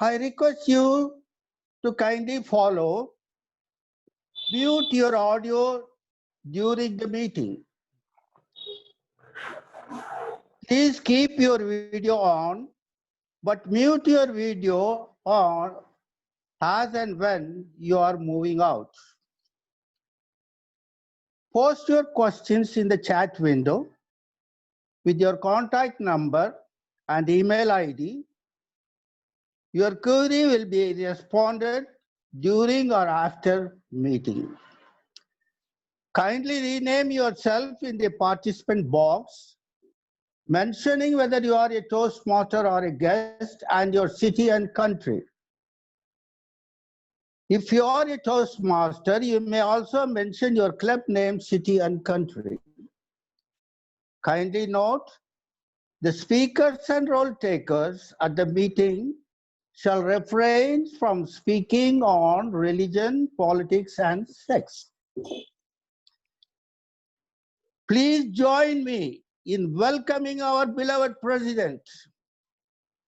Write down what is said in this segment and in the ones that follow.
I request you to kindly follow, mute your audio during the meeting. Please keep your video on, but mute your video on as and when you are moving out. Post your questions in the chat window with your contact number and email ID. Your query will be responded during or after meeting. Kindly rename yourself in the participant box, mentioning whether you are a Toastmaster or a guest and your city and country. If you are a Toastmaster, you may also mention your club name, city, and country. Kindly note, the speakers and role takers at the meeting shall refrain from speaking on religion, politics, and sex. Please join me in welcoming our beloved President,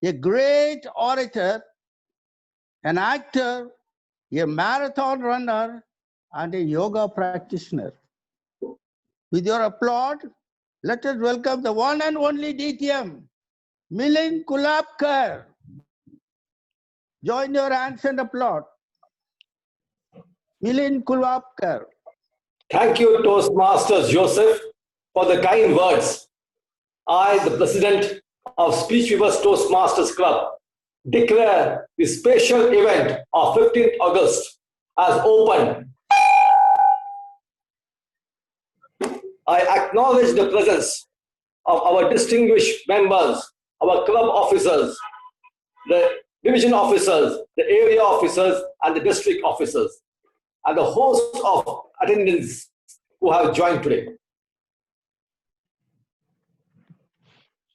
a great orator, an actor, a marathon runner, and a yoga practitioner. With your applaud, let us welcome the one and only DTM, Milind Kulapkar. Join your hands and applaud. Milind Kulapkar. Thank you, Toastmasters Joseph, for the kind words. I, the President of Speech Weavers Toastmasters Club, declare the special event of 15th August as open. I acknowledge the presence of our distinguished members, our club officers, the division officers, the area officers, and the district officers, and the host of attendants who have joined today.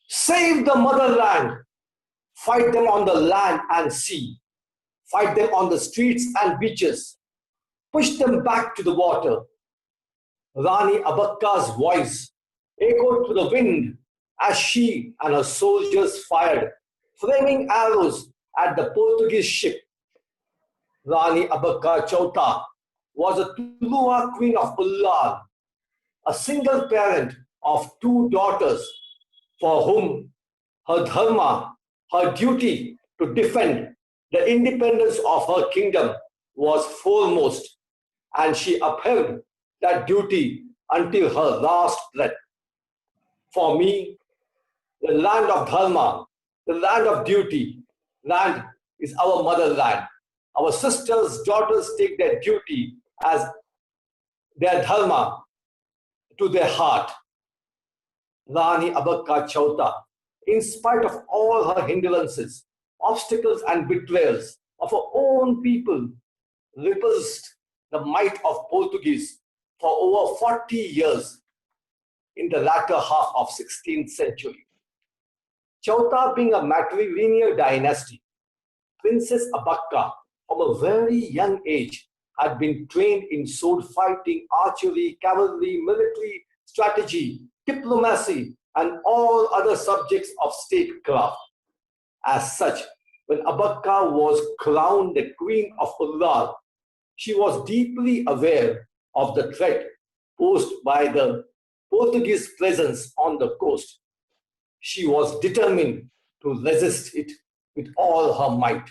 Save the motherland. Fight them on the land and sea. Fight them on the streets and beaches. Push them back to the water. Rani Abakka's voice echoed to the wind as she and her soldiers fired flaming arrows at the Portuguese ship. Rani Abakka Chauta was a Tulua queen of Ullar, a single parent of 2 daughters for whom her dharma, her duty to defend the independence of her kingdom was foremost, and she upheld that duty until her last breath. For me, the land of dharma, the land of duty, land is our motherland. Our sisters, daughters take their duty as their dharma to their heart. Rani Abakka Chauta, in spite of all her hindrances, obstacles and betrayals of her own people, repulsed the might of Portuguese for over 40 years in the latter half of 16th century. Chauta being a matrilineal dynasty, Princess Abakka from a very young age had been trained in sword fighting, archery, cavalry, military strategy, diplomacy, and all other subjects of statecraft. As such, when Abakka was crowned the Queen of Ullar, she was deeply aware of the threat posed by the Portuguese presence on the coast. She was determined to resist it with all her might.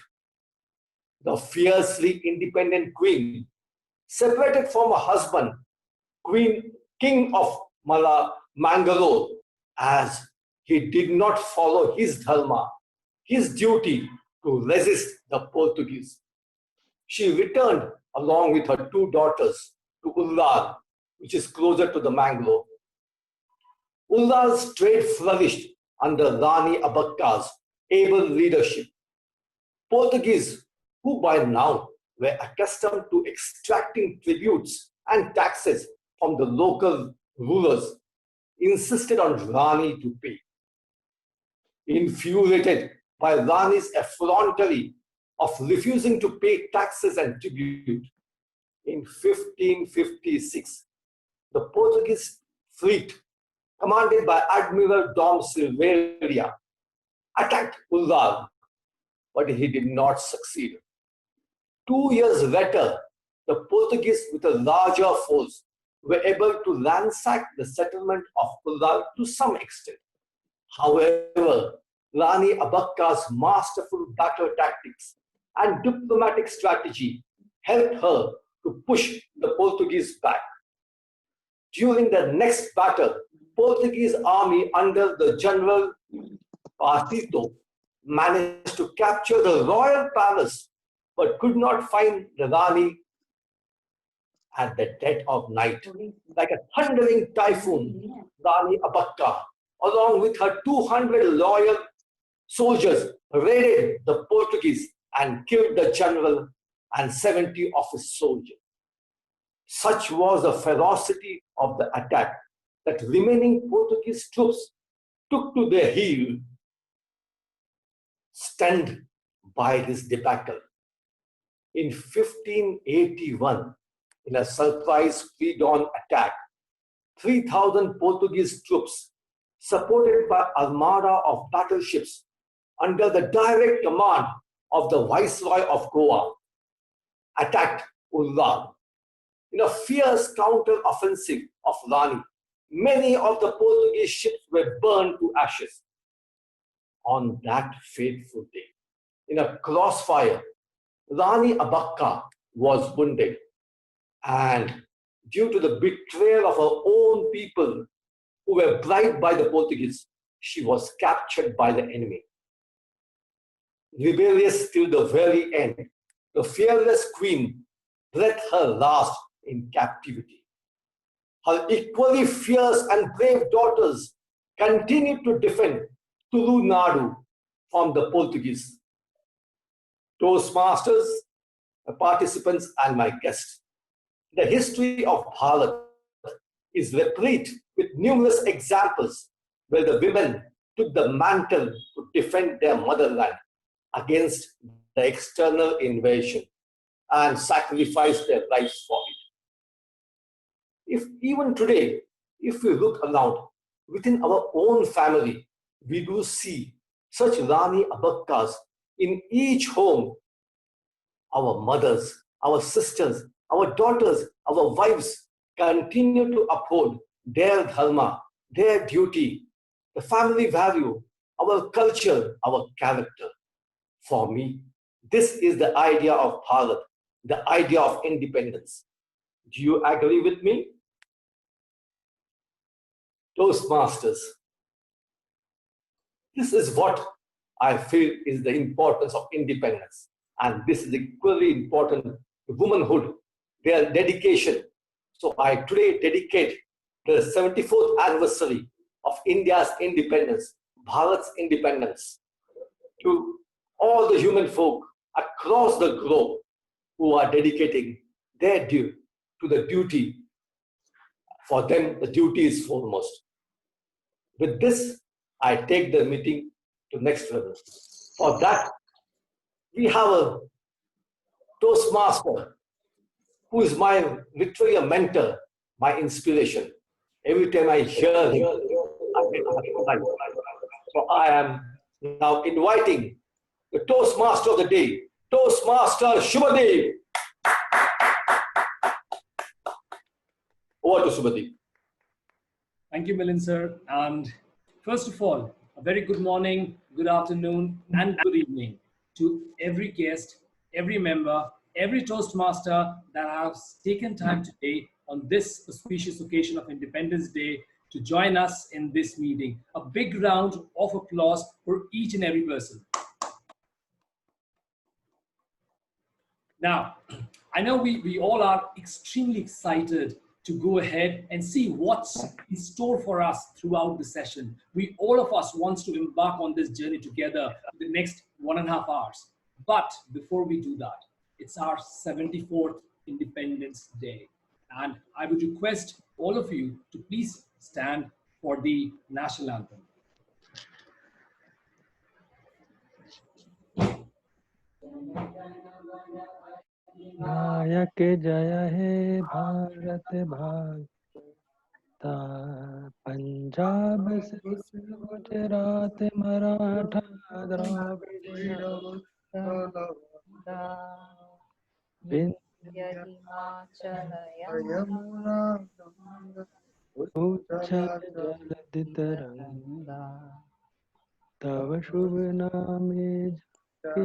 The fiercely independent queen, separated from her husband, King of Mangalore, as he did not follow his dharma, his duty to resist the Portuguese. She returned along with her 2 daughters to Ullar, which is closer to the Mangalore. Ullar's trade flourished under Rani Abakka's able leadership. Portuguese, who by now were accustomed to extracting tributes and taxes from the local rulers, insisted on Rani to pay. Infuriated by Rani's effrontery of refusing to pay taxes and tribute, in 1556, the Portuguese fleet, commanded by Admiral Dom Silveira, attacked Ullar, but he did not succeed. 2 years later, the Portuguese, with a larger force, were able to ransack the settlement of Pular to some extent. However, Rani Abakka's masterful battle tactics and diplomatic strategy helped her to push the Portuguese back. During the next battle, Portuguese army under the General Partito managed to capture the royal palace but could not find the Rani at the dead of night. Like a thundering typhoon, Rani Abakka, along with her 200 loyal soldiers, raided the Portuguese and killed the general and 70 of his soldiers. Such was the ferocity of the attack that remaining Portuguese troops took to their heel, stunned by this debacle. In 1581, in a surprise pre-dawn attack, 3,000 Portuguese troops, supported by armada of battleships under the direct command of the Viceroy of Goa, attacked Ullam. In a fierce counter-offensive of Rani, many of the Portuguese ships were burned to ashes. On that fateful day, in a crossfire, Rani Abakka was wounded, and due to the betrayal of her own people who were bribed by the Portuguese, she was captured by the enemy. Rebellious till the very end, the fearless queen breathed her last in captivity. Her equally fierce and brave daughters continued to defend Tulu Nadu from the Portuguese. Toastmasters, participants, and my guests, the history of Bharat is replete with numerous examples where the women took the mantle to defend their motherland against the external invasion and sacrificed their lives for it. If even today, if we look around within our own family, we do see such Rani Abakkas in each home. Our mothers, our sisters, our daughters, our wives continue to uphold their dharma, their duty, the family value, our culture, our character. For me, this is the idea of Bharat, the idea of independence. Do you agree with me? Toastmasters, this is what I feel is the importance of independence. And this is equally important to womanhood, their dedication. So I today dedicate the 74th anniversary of India's independence, Bharat's independence, to all the human folk across the globe who are dedicating their due to the duty. For them, the duty is foremost. With this, I take the meeting to next level. For that, we have a Toastmaster who is my literally mentor, my inspiration. Every time I hear him, I get excited. So I am now inviting the Toastmaster of the day, Toastmaster Shubhadeep. Over to Shubhadeep. Thank you, Milind sir. And first of all, a very good morning, good afternoon, and good evening to every guest, every member, every Toastmaster that has taken time today on this auspicious occasion of Independence Day to join us in this meeting. A big round of applause for each and every person. Now, I know we all are extremely excited to go ahead and see what's in store for us throughout the session. All of us wants to embark on this journey together for the next 1.5 hours. But before we do that, it's our 74th Independence Day. And I would request all of you to please stand for the national anthem. नायक जय हे भारत भागता पंजाब सिंध गुजरात मराठा द्राविड़ उच्छल जलधि तरंगा तव शुभ नामे जपे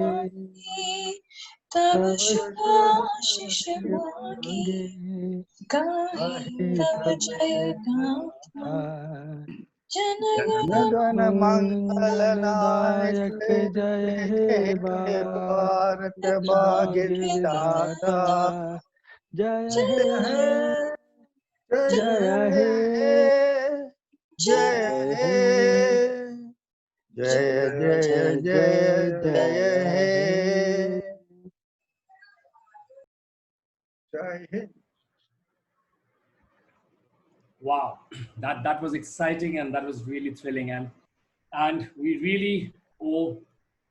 तव तव शुभ आशीष शुभाशीष मांगे मांगे गाहे गाहे तव तव जय जय गाथा गाथा जन जन गण गण मंगल नायक मंगलदायक जय हे भारत भाग्य भाग्य विधाता विधाता जय जय हे जय जय हे हे जय जय हे हे जय जय जय जय जय जय जय हे हे जय हे Wow, that was exciting and that was really thrilling, and we really owe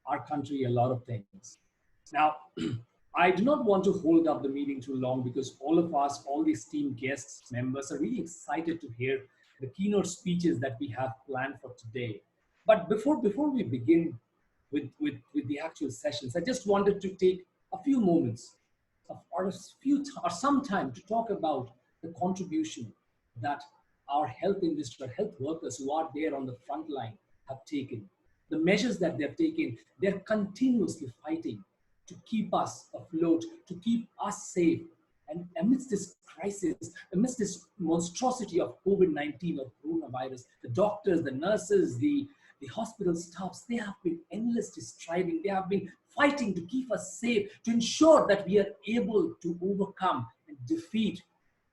our country a lot of things. Now, I do not want to hold up the meeting too long because all of us, all the esteemed guests, members, are really excited to hear the keynote speeches that we have planned for today. But before we begin with the actual sessions, I just wanted to take a few moments or some time to talk about the contribution that our health industry, our health workers who are there on the front line have taken. The measures that they've taken, they're continuously fighting to keep us afloat, to keep us safe. And amidst this crisis, amidst this monstrosity of COVID-19 or coronavirus, the doctors, the nurses, the hospital staffs, they have been endlessly striving. They have been fighting to keep us safe, to ensure that we are able to overcome and defeat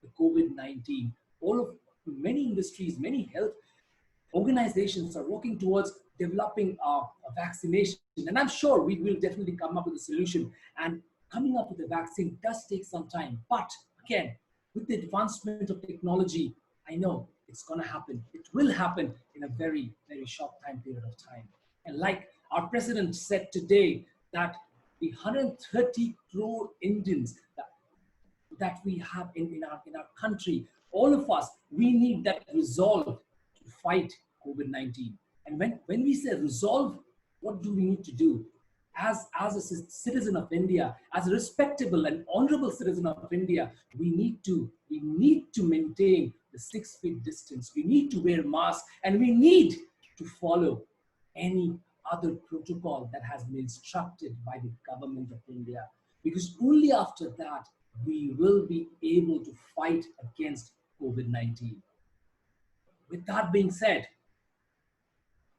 the COVID-19. All of many industries, many health organizations are working towards developing a vaccination. And I'm sure we will definitely come up with a solution. And coming up with a vaccine does take some time. But again, with the advancement of technology, I know it's going to happen. It will happen in a very, very short time period of time. And like our president said today, that the 130 crore Indians that we have in our country, all of us, we need that resolve to fight COVID-19. And when we say resolve, what do we need to do? As a citizen of India, as a respectable and honorable citizen of India, we need to maintain the 6 feet distance. We need to wear masks, and we need to follow any other protocol that has been instructed by the government of India. Because only after that, we will be able to fight against COVID-19. With that being said,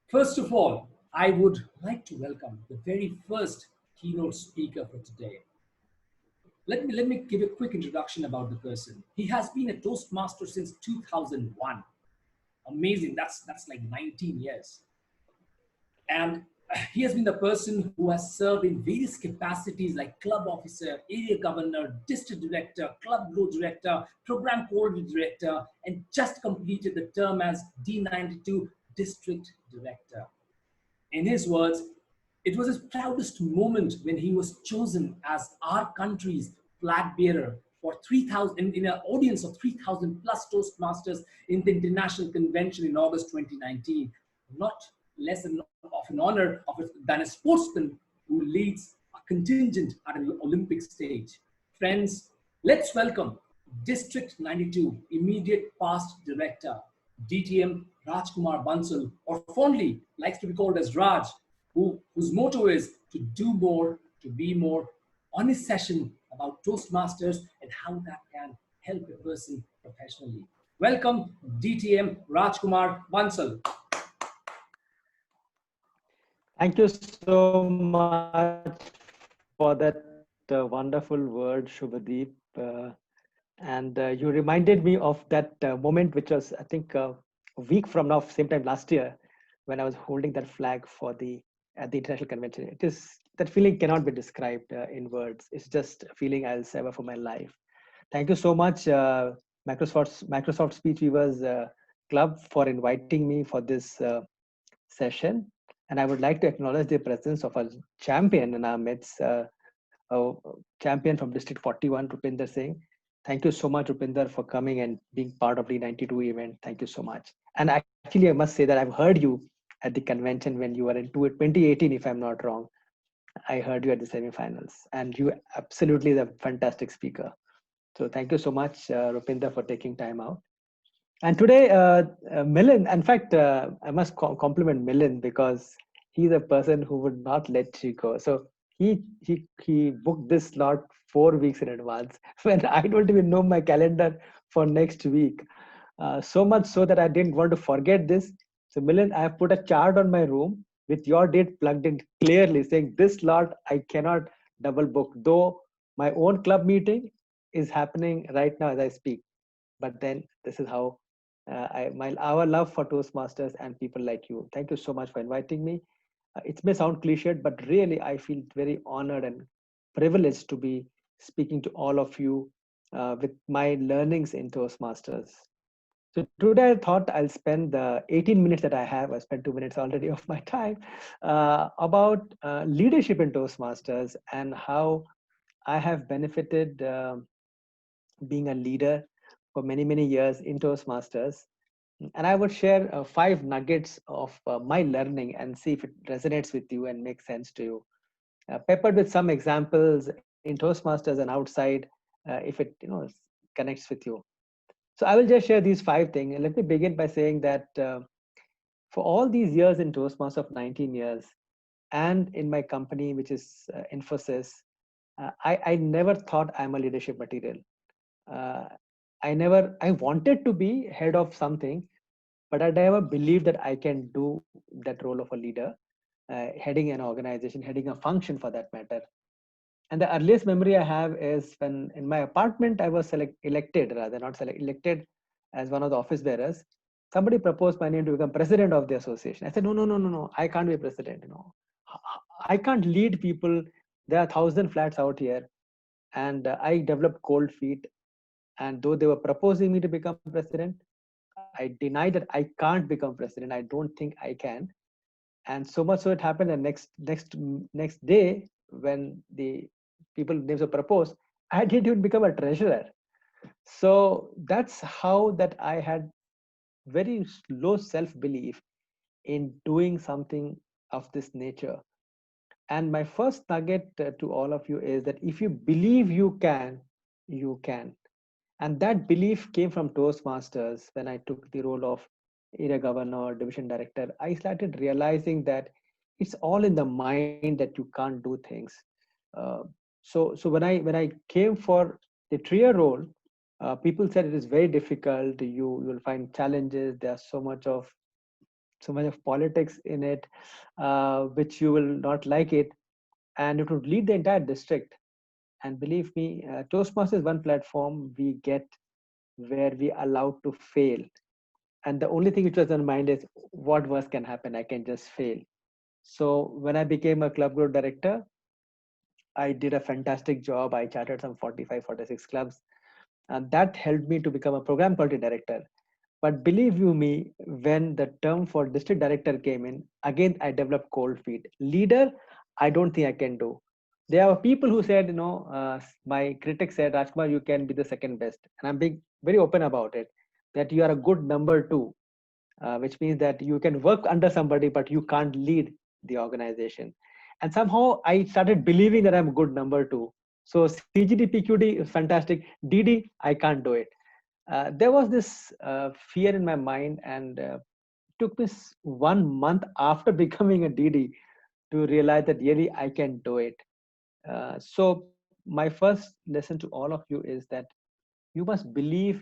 first of all, I would like to welcome the very first keynote speaker for today. Let me give a quick introduction about the person. He has been a Toastmaster since 2001. Amazing, that's like 19 years. And he has been the person who has served in various capacities like club officer, area governor, district director, club growth director, program coordinator director, and just completed the term as D92 district director. In his words, it was his proudest moment when he was chosen as our country's flag bearer for 3,000 in an audience of 3,000 plus Toastmasters in the International Convention in August 2019. Not less of an honor than a sportsman who leads a contingent at an Olympic stage. Friends, let's welcome District 92 Immediate Past Director, DTM Kumar Bansal, or fondly likes to be called as Raj, whose motto is to do more, to be more, on his session about Toastmasters and how that can help a person professionally. Welcome, DTM Kumar Bansal. Thank you so much for that wonderful word, Shubhadeep. And you reminded me of that moment, which was, I think, a week from now, same time last year, when I was holding that flag at the International Convention. It is, that feeling cannot be described in words. It's just a feeling I'll savor for my life. Thank you so much, Microsoft Speech Weavers Club, for inviting me for this session. And I would like to acknowledge the presence of a champion in our midst, a champion from District 41, Rupinder Singh. Thank you so much, Rupinder, for coming and being part of the 92 event. Thank you so much. And actually, I must say that I've heard you at the convention when you were in 2018, if I'm not wrong. I heard you at the semifinals, and you absolutely is a fantastic speaker. So thank you so much, Rupinder, for taking time out. And today, Milind, in fact, I must compliment Milind because he's a person who would not let you go. So he booked this slot 4 weeks in advance when I don't even know my calendar for next week. So much so that I didn't want to forget this. So Milind, I have put a chart on my room with your date plugged in clearly saying this slot I cannot double book, though my own club meeting is happening right now as I speak. But then this is how our love for Toastmasters and people like you. Thank you so much for inviting me. It may sound cliched, but really I feel very honored and privileged to be speaking to all of you with my learnings in Toastmasters. So today I thought I'll spend the 18 minutes that I have, I spent 2 minutes already of my time, about leadership in Toastmasters and how I have benefited being a leader for many, many years in Toastmasters. And I would share 5 nuggets of my learning and see if it resonates with you and makes sense to you. Peppered with some examples in Toastmasters and outside, if it connects with you. So I will just share these 5 things. And let me begin by saying that for all these years in Toastmasters of 19 years, and in my company, which is Infosys, I never thought I'm a leadership material. I wanted to be head of something, but I never believed that I can do that role of a leader, heading an organization, heading a function for that matter. And the earliest memory I have is when in my apartment I was elected as one of the office bearers. Somebody proposed my name to become president of the association. I said, no, I can't be president. I can't lead people. There are 1,000 flats out here, and I developed cold feet. And though they were proposing me to become president, I denied that I can't become president. I don't think I can. And so much so it happened the next day when the people names were proposed, I didn't even become a treasurer. So that's how that I had very low self-belief in doing something of this nature. And my first nugget to all of you is that if you believe you can, you can. And that belief came from Toastmasters when I took the role of area governor, division director. I started realizing that it's all in the mind that you can't do things. So when I came for the trio role, people said it is very difficult. You will find challenges. There's so much of politics in it, which you will not like it, and it would lead the entire district. And believe me, Toastmasters is one platform we get where we are allowed to fail. And the only thing which was in mind is what worse can happen? I can just fail. So when I became a club group director, I did a fantastic job. I chartered some 45, 46 clubs. And that helped me to become a program quality director. But believe you me, when the term for district director came in, again, I developed cold feet. Leader, I don't think I can do. There are people who said, my critics said, Rajkumar, you can be the second best. And I'm being very open about it, that you are a good number 2, which means that you can work under somebody, but you can't lead the organization. And somehow I started believing that I'm a good number 2. So CGD, PQD is fantastic. DD, I can't do it. There was this fear in my mind, and it took me 1 month after becoming a DD to realize that really I can do it. So my first lesson to all of you is that you must believe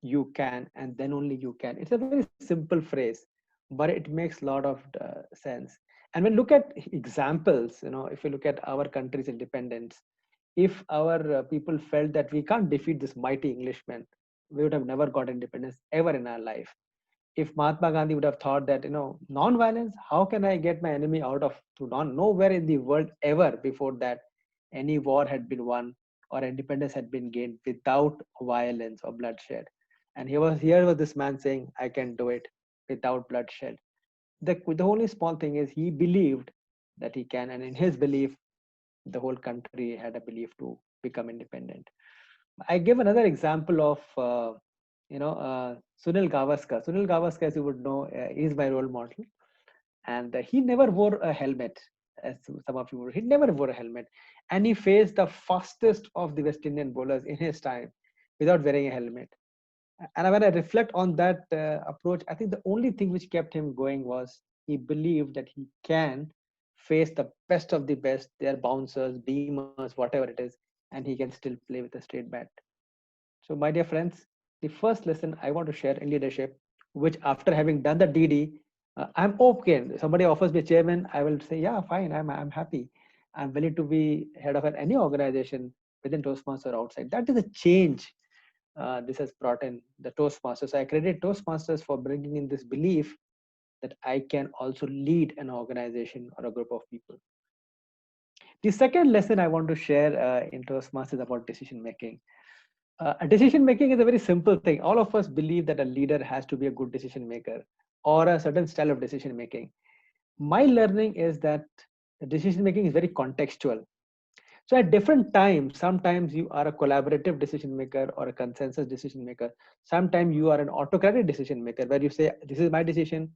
you can, and then only you can. It's a very simple phrase, but it makes a lot of sense. And when you look at examples, if you look at our country's independence, if our people felt that we can't defeat this mighty Englishman, we would have never got independence ever in our life. If Mahatma Gandhi would have thought that, non-violence, how can I get my enemy out of nowhere in the world ever before that any war had been won or independence had been gained without violence or bloodshed. And here was this man saying, I can do it without bloodshed. The only small thing is he believed that he can, and in his belief, the whole country had a belief to become independent. I give another example of, Sunil Gavaskar. Sunil Gavaskar, as you would know, is my role model. And he never wore a helmet. as some of you were, he never wore a helmet. And he faced the fastest of the West Indian bowlers in his time without wearing a helmet. And when I reflect on that approach, I think the only thing which kept him going was he believed that he can face the best of the best, their bouncers, beamers, whatever it is, and he can still play with a straight bat. So, my dear friends, the first lesson I want to share in leadership, which after having done the DD, I'm okay. Somebody offers me chairman, I will say, yeah, fine, I'm happy. I'm willing to be head of any organization within Toastmasters or outside. That is a change this has brought in the Toastmasters. I credit Toastmasters for bringing in this belief that I can also lead an organization or a group of people. The second lesson I want to share in Toastmasters is about decision making. Decision making is a very simple thing. All of us believe that a leader has to be a good decision maker or a certain style of decision making. My learning is that decision making is very contextual. So at different times, sometimes you are a collaborative decision maker or a consensus decision maker. Sometimes you are an autocratic decision maker where you say, this is my decision,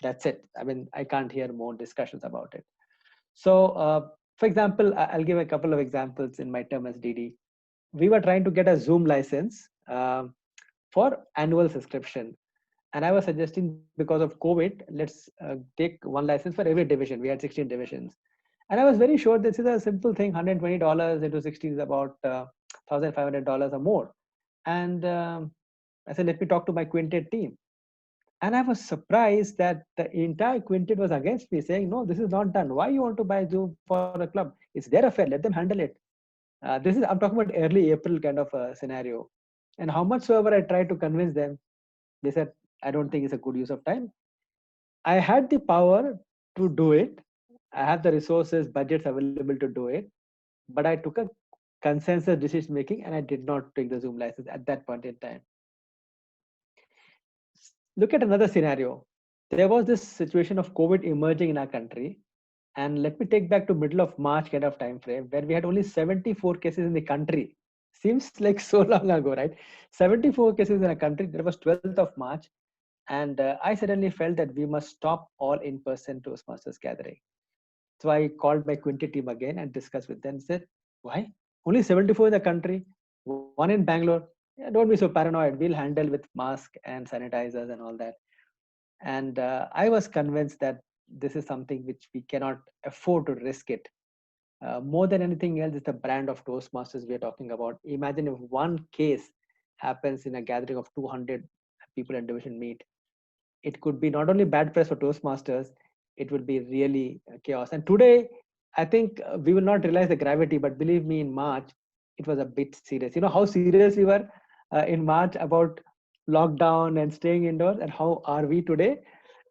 that's it. I mean, I can't hear more discussions about it. So for example, I'll give a couple of examples in my term as DD. We were trying to get a Zoom license for annual subscription. And I was suggesting because of COVID, let's take one license for every division. We had 16 divisions. And I was very sure this is a simple thing, $120 into 16 is about $1,500 or more. And I said, let me talk to my quintet team. And I was surprised that the entire quintet was against me, saying, no, this is not done. Why you want to buy Zoom for a club? It's their affair. Let them handle it. I'm talking about early April kind of a scenario. And how much soever I tried to convince them, they said, I don't think it's a good use of time. I had the power to do it. I have the resources, budgets available to do it. But I took a consensus decision making and I did not take the Zoom license at that point in time. Look at another scenario. There was this situation of COVID emerging in our country. And let me take back to middle of March kind of time frame where we had only 74 cases in the country. Seems like so long ago, right? 74 cases in a country. There was 12th of March. And I suddenly felt that we must stop all in-person Toastmasters gathering. So I called my quintet team again and discussed with them and said, why? Only 74 in the country, one in Bangalore. Yeah, don't be so paranoid. We'll handle with mask and sanitizers and all that. And I was convinced that this is something which we cannot afford to risk it. More than anything else, it's the brand of Toastmasters we are talking about. Imagine if one case happens in a gathering of 200 people in division meet. It could be not only bad press for Toastmasters, it will be really chaos. And today, I think we will not realize the gravity, but believe me, in March, it was a bit serious. You know how serious we were in March about lockdown and staying indoors, and how are we today?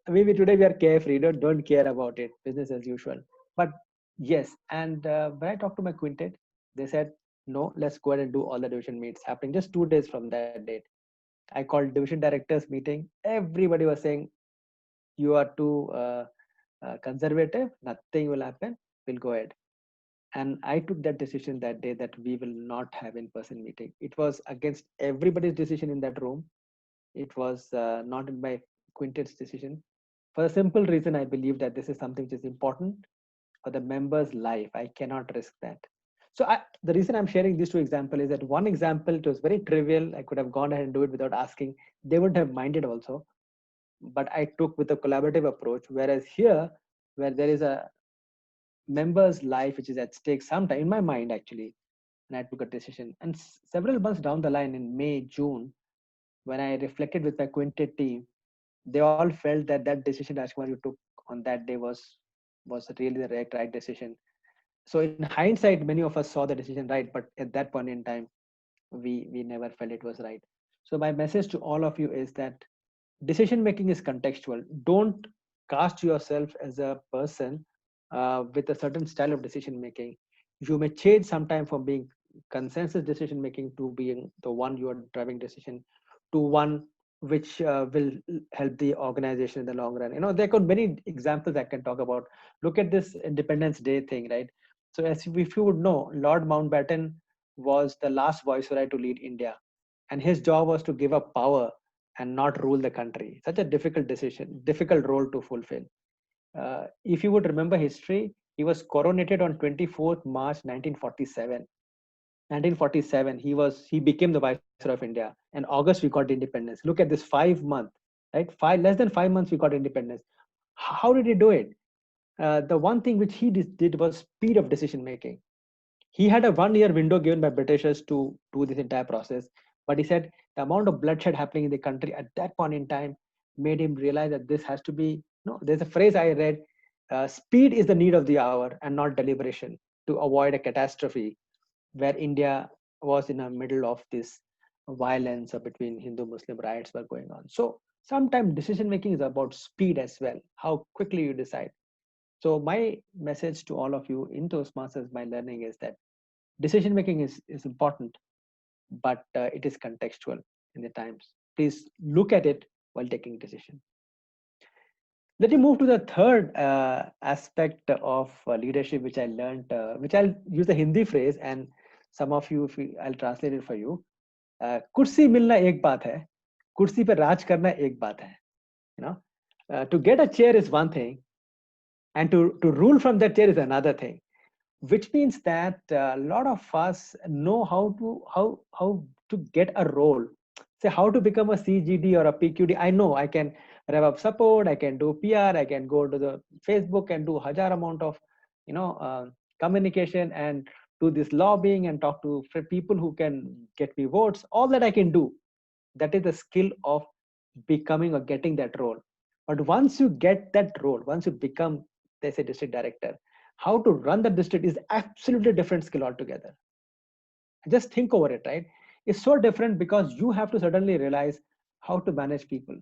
Maybe today we are carefree, don't care about it, business as usual. But yes, and when I talked to my quintet, they said, no, let's go ahead and do all the division meets happening just 2 days from that date. I called division directors meeting. Everybody was saying, you are too conservative, nothing will happen, we'll go ahead. And I took that decision that day that we will not have in-person meeting. It was against everybody's decision in that room. It was not in my quintet's decision. For a simple reason, I believe that this is something which is important for the member's life. I cannot risk that. So the reason I'm sharing these two examples is that one example, it was very trivial. I could have gone ahead and do it without asking. They wouldn't have minded also. But I took with a collaborative approach. Whereas here, where there is a member's life which is at stake sometime, in my mind actually, and I took a decision. And several months down the line in May, June, when I reflected with my quintet team, they all felt that that decision Rajkumar you took on that day was really the right decision. So in hindsight, many of us saw the decision right, but at that point in time, we never felt it was right. So my message to all of you is that decision making is contextual. Don't cast yourself as a person with a certain style of decision making. You may change sometime from being consensus decision making to being the one you are driving decision to one which will help the organization in the long run. You know, there are many examples I can talk about. Look at this Independence Day thing, right? So as if you would know, Lord Mountbatten was the last viceroy to lead India, and his job was to give up power and not rule the country. Such a difficult decision, difficult role to fulfill. If you would remember history, He was coronated on 24th March 1947. 1947, he became the Viceroy of India. And August, we got independence. Look at this 5 month, right? Less than 5 months, we got independence. How did he do it? The one thing which he did was speed of decision making. He had a 1 year window given by Britishers to do this entire process. But he said the amount of bloodshed happening in the country at that point in time made him realize that this has to be, there's a phrase I read, speed is the need of the hour and not deliberation, to avoid a catastrophe where India was in the middle of this violence between Hindu-Muslim riots were going on. So sometimes decision making is about speed as well, how quickly you decide. So my message to all of you in Toastmasters, my learning is that decision making is important, but it is contextual in the times. Please look at it while taking decision. Let me move to the third aspect of leadership, which I learned, which I'll use the Hindi phrase, and some of you, I'll translate it for you. Kursi milna ek baat hai, kursi pe raj karna ek baat hai. To get a chair is one thing, and to rule from that chair is another thing. Which means that a lot of us know how to get a role. Say how to become a CGD or a PQD. I know I can rev up support, I can do PR, I can go to the Facebook and do hajar amount of communication and do this lobbying and talk to people who can get me votes. All that I can do. That is the skill of becoming or getting that role. But once you get that role, once you become, let's say, district director, how to run the district is absolutely different skill altogether. Just think over it, right? It's so different because you have to suddenly realize how to manage people.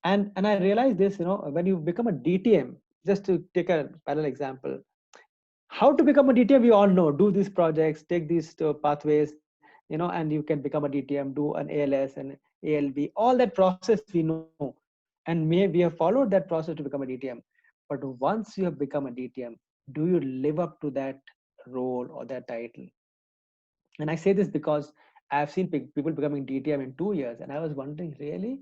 And I realized this, when you become a DTM, just to take a parallel example, how to become a DTM, we all know, do these projects, take these pathways, and you can become a DTM, do an ALS and ALB, all that process we know. And we have followed that process to become a DTM. But once you have become a DTM, do you live up to that role or that title? And I say this because I've seen people becoming DTM in 2 years, and I was wondering, really,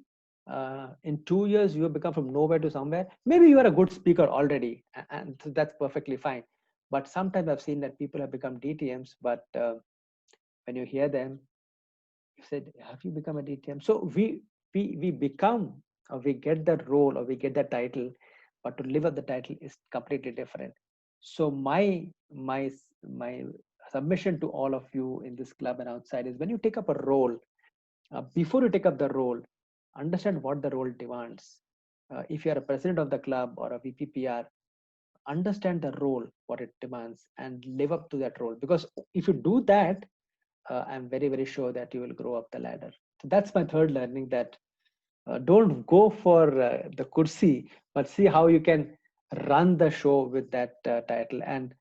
in 2 years you have become from nowhere to somewhere? Maybe you are a good speaker already, and that's perfectly fine. But sometimes I've seen that people have become DTMs, but when you hear them, you said, "Have you become a DTM?" So we become, or we get that role, or we get that title, but to live up the title is completely different. So my submission to all of you in this club and outside is, when you take up a role, before you take up the role, understand what the role demands. If you are a president of the club or a VPPR, understand the role, what it demands, and live up to that role. Because if you do that, I'm very, very sure that you will grow up the ladder. So that's my third learning, that don't go for the kursi, but see how you can run the show with that title. And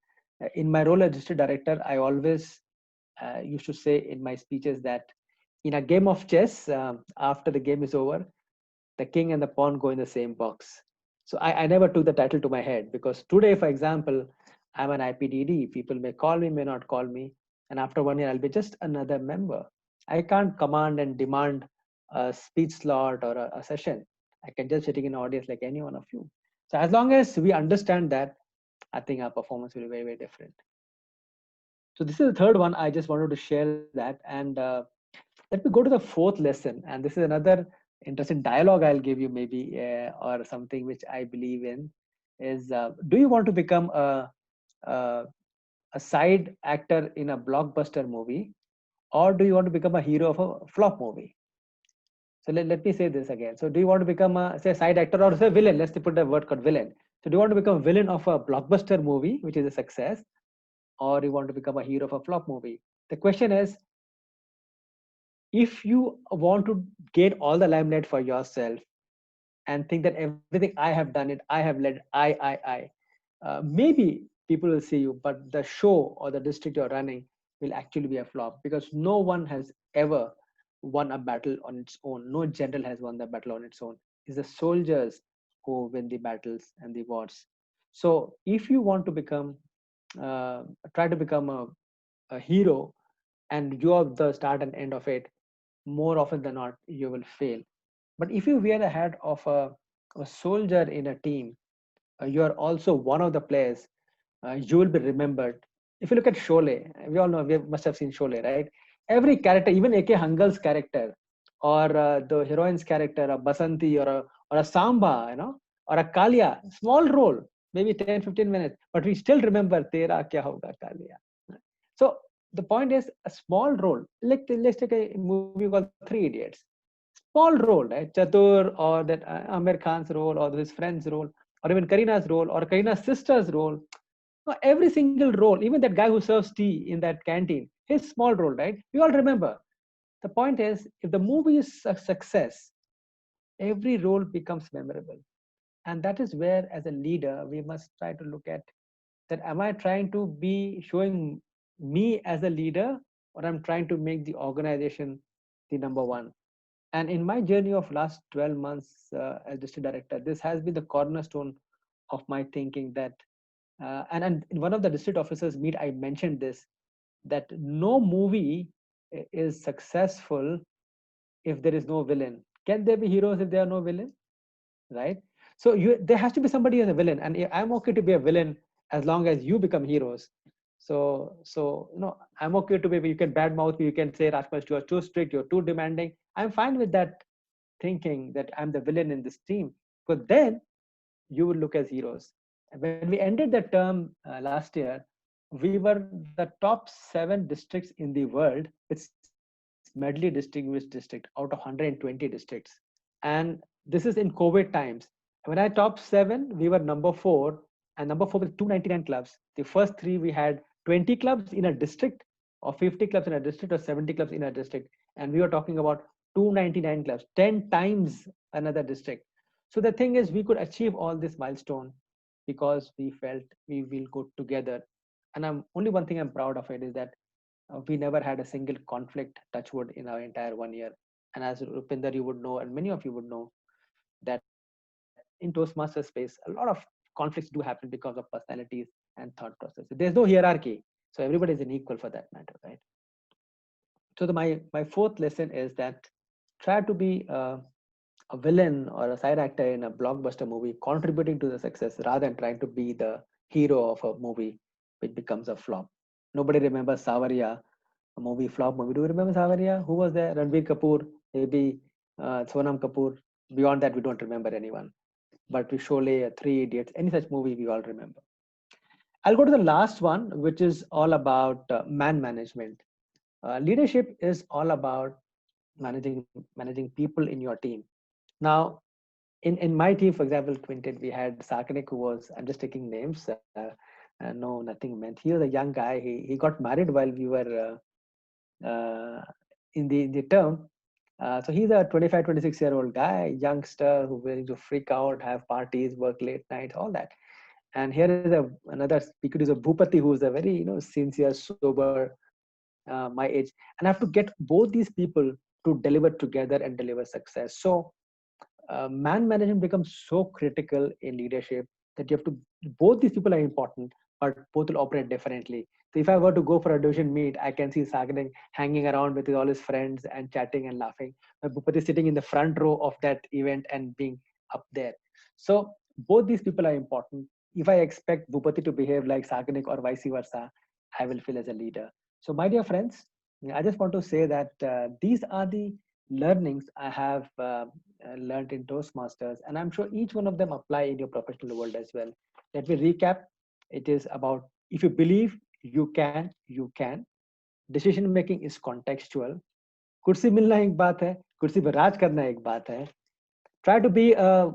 in my role as district director, I always used to say in my speeches that in a game of chess, after the game is over, the king and the pawn go in the same box. So I never took the title to my head, because today, for example, I'm an IPDD. People may call me, may not call me. And after 1 year, I'll be just another member. I can't command and demand a speech slot or a session. I can just sitting in an audience like any one of you. So as long as we understand that, I think our performance will be very, very different. So this is the third one. I just wanted to share that. And let me go to the fourth lesson. And this is another interesting dialogue I'll give you, maybe, or something which I believe in, is do you want to become a side actor in a blockbuster movie, or do you want to become a hero of a flop movie? So let me say this again. So do you want to become a, say, side actor, or say villain? Let's put a word called villain. So do you want to become a villain of a blockbuster movie, which is a success, or you want to become a hero of a flop movie? The question is, if you want to gain all the limelight for yourself and think that everything I have done it, I have led, maybe people will see you, but the show or the district you're running will actually be a flop, because no one has ever won a battle on its own. No general has won the battle on its own. It's the soldiers who win the battles and the wars. So if you want to become, try to become a hero, and you are the start and end of it, more often than not, you will fail. But if you wear the hat of a soldier in a team, you are also one of the players. you will be remembered. If you look at Sholay, we all know, we must have seen Sholay, right? Every character, even A.K. Hangal's character, or the heroine's character, a Basanti, or a Samba, or a Kalia, small role, maybe 10, 15 minutes, but we still remember Tera Kya Hoga Kalia. So the point is a small role. Let's take a movie called Three Idiots. Small role, right? Chatur, or that Amir Khan's role, or his friend's role, or even Karina's role, or Karina's sister's role. No, every single role, even that guy who serves tea in that canteen, his small role, right? We all remember. The point is, if the movie is a success, every role becomes memorable. And that is where, as a leader, we must try to look at that. Am I trying to be showing me as a leader, or I'm trying to make the organization the number one? And in my journey of last 12 months as district director, this has been the cornerstone of my thinking that, and in one of the district officers meet, I mentioned this, that no movie is successful if there is no villain. Can there be heroes if there are no villain? Right? So there has to be somebody as a villain, and I'm okay to be a villain as long as you become heroes. So I'm okay to be. You can badmouth me. You can say, Rajkumar, you are too strict. You're too demanding. I'm fine with that, thinking that I'm the villain in this team, because then you will look as heroes. And when we ended the term last year, we were the top 7 districts in the world with medley distinguished district out of 120 districts. And this is in COVID times. When I top 7, we were number 4, and number 4 with 299 clubs. The first 3, we had 20 clubs in a district, or 50 clubs in a district, or 70 clubs in a district. And we were talking about 299 clubs, 10 times another district. So the thing is, we could achieve all this milestone because we felt we will go together. And only one thing I'm proud of it is that we never had a single conflict, touch wood, in our entire 1 year. And as Rupinder, you would know, and many of you would know, that in Toastmaster space, a lot of conflicts do happen because of personalities and thought process. There's no hierarchy, so everybody is an equal for that matter, right? So my 4th lesson is that try to be a villain or a side actor in a blockbuster movie, contributing to the success rather than trying to be the hero of a movie which becomes a flop. Nobody remembers Savaria, a movie, flop movie. Do you remember Savaria? Who was there? Ranbir Kapoor, maybe Sonam Kapoor. Beyond that, we don't remember anyone. But we Sholay, 3 Idiots, any such movie we all remember. I'll go to the last one, which is all about man management. Leadership is all about managing people in your team. Now, in my team, for example, Quintet, we had Sarkanik, who was, I'm just taking names, no, nothing meant. He was a young guy. He got married while we were in the term. So he's a 25, 26-year-old guy, youngster who willing to freak out, have parties, work late nights, all that. And here is another speaker, is a Bhupati, who is a very sincere, sober, my age. And I have to get both these people to deliver together and deliver success. So man management becomes so critical in leadership that you have to, both these people are important, but both will operate differently. So if I were to go for a division meet, I can see Saganing hanging around with all his friends and chatting and laughing, but Bhupati is sitting in the front row of that event and being up there. So both these people are important. If I expect Bhupati to behave like Saganik or vice versa, I will feel as a leader. So my dear friends, I just want to say that these are the learnings I have learned in Toastmasters, and I'm sure each one of them apply in your professional world as well. Let me recap. It is about, if you believe you can, you can. Decision making is contextual. कुर्सी मिलना एक बात है, कुर्सी पर राज करना एक बात है. Try to be a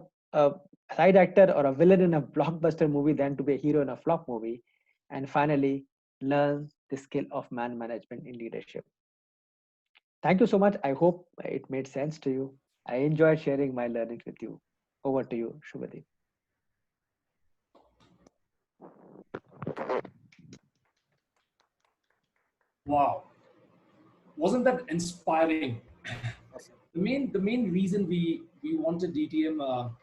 side actor or a villain in a blockbuster movie than to be a hero in a flop movie. And finally, learn the skill of man management in leadership. Thank you so much. I hope it made sense to you. I enjoyed sharing my learnings with you. Over to you, Shubhadeep. Wow. Wasn't that inspiring? The main reason we wanted DTM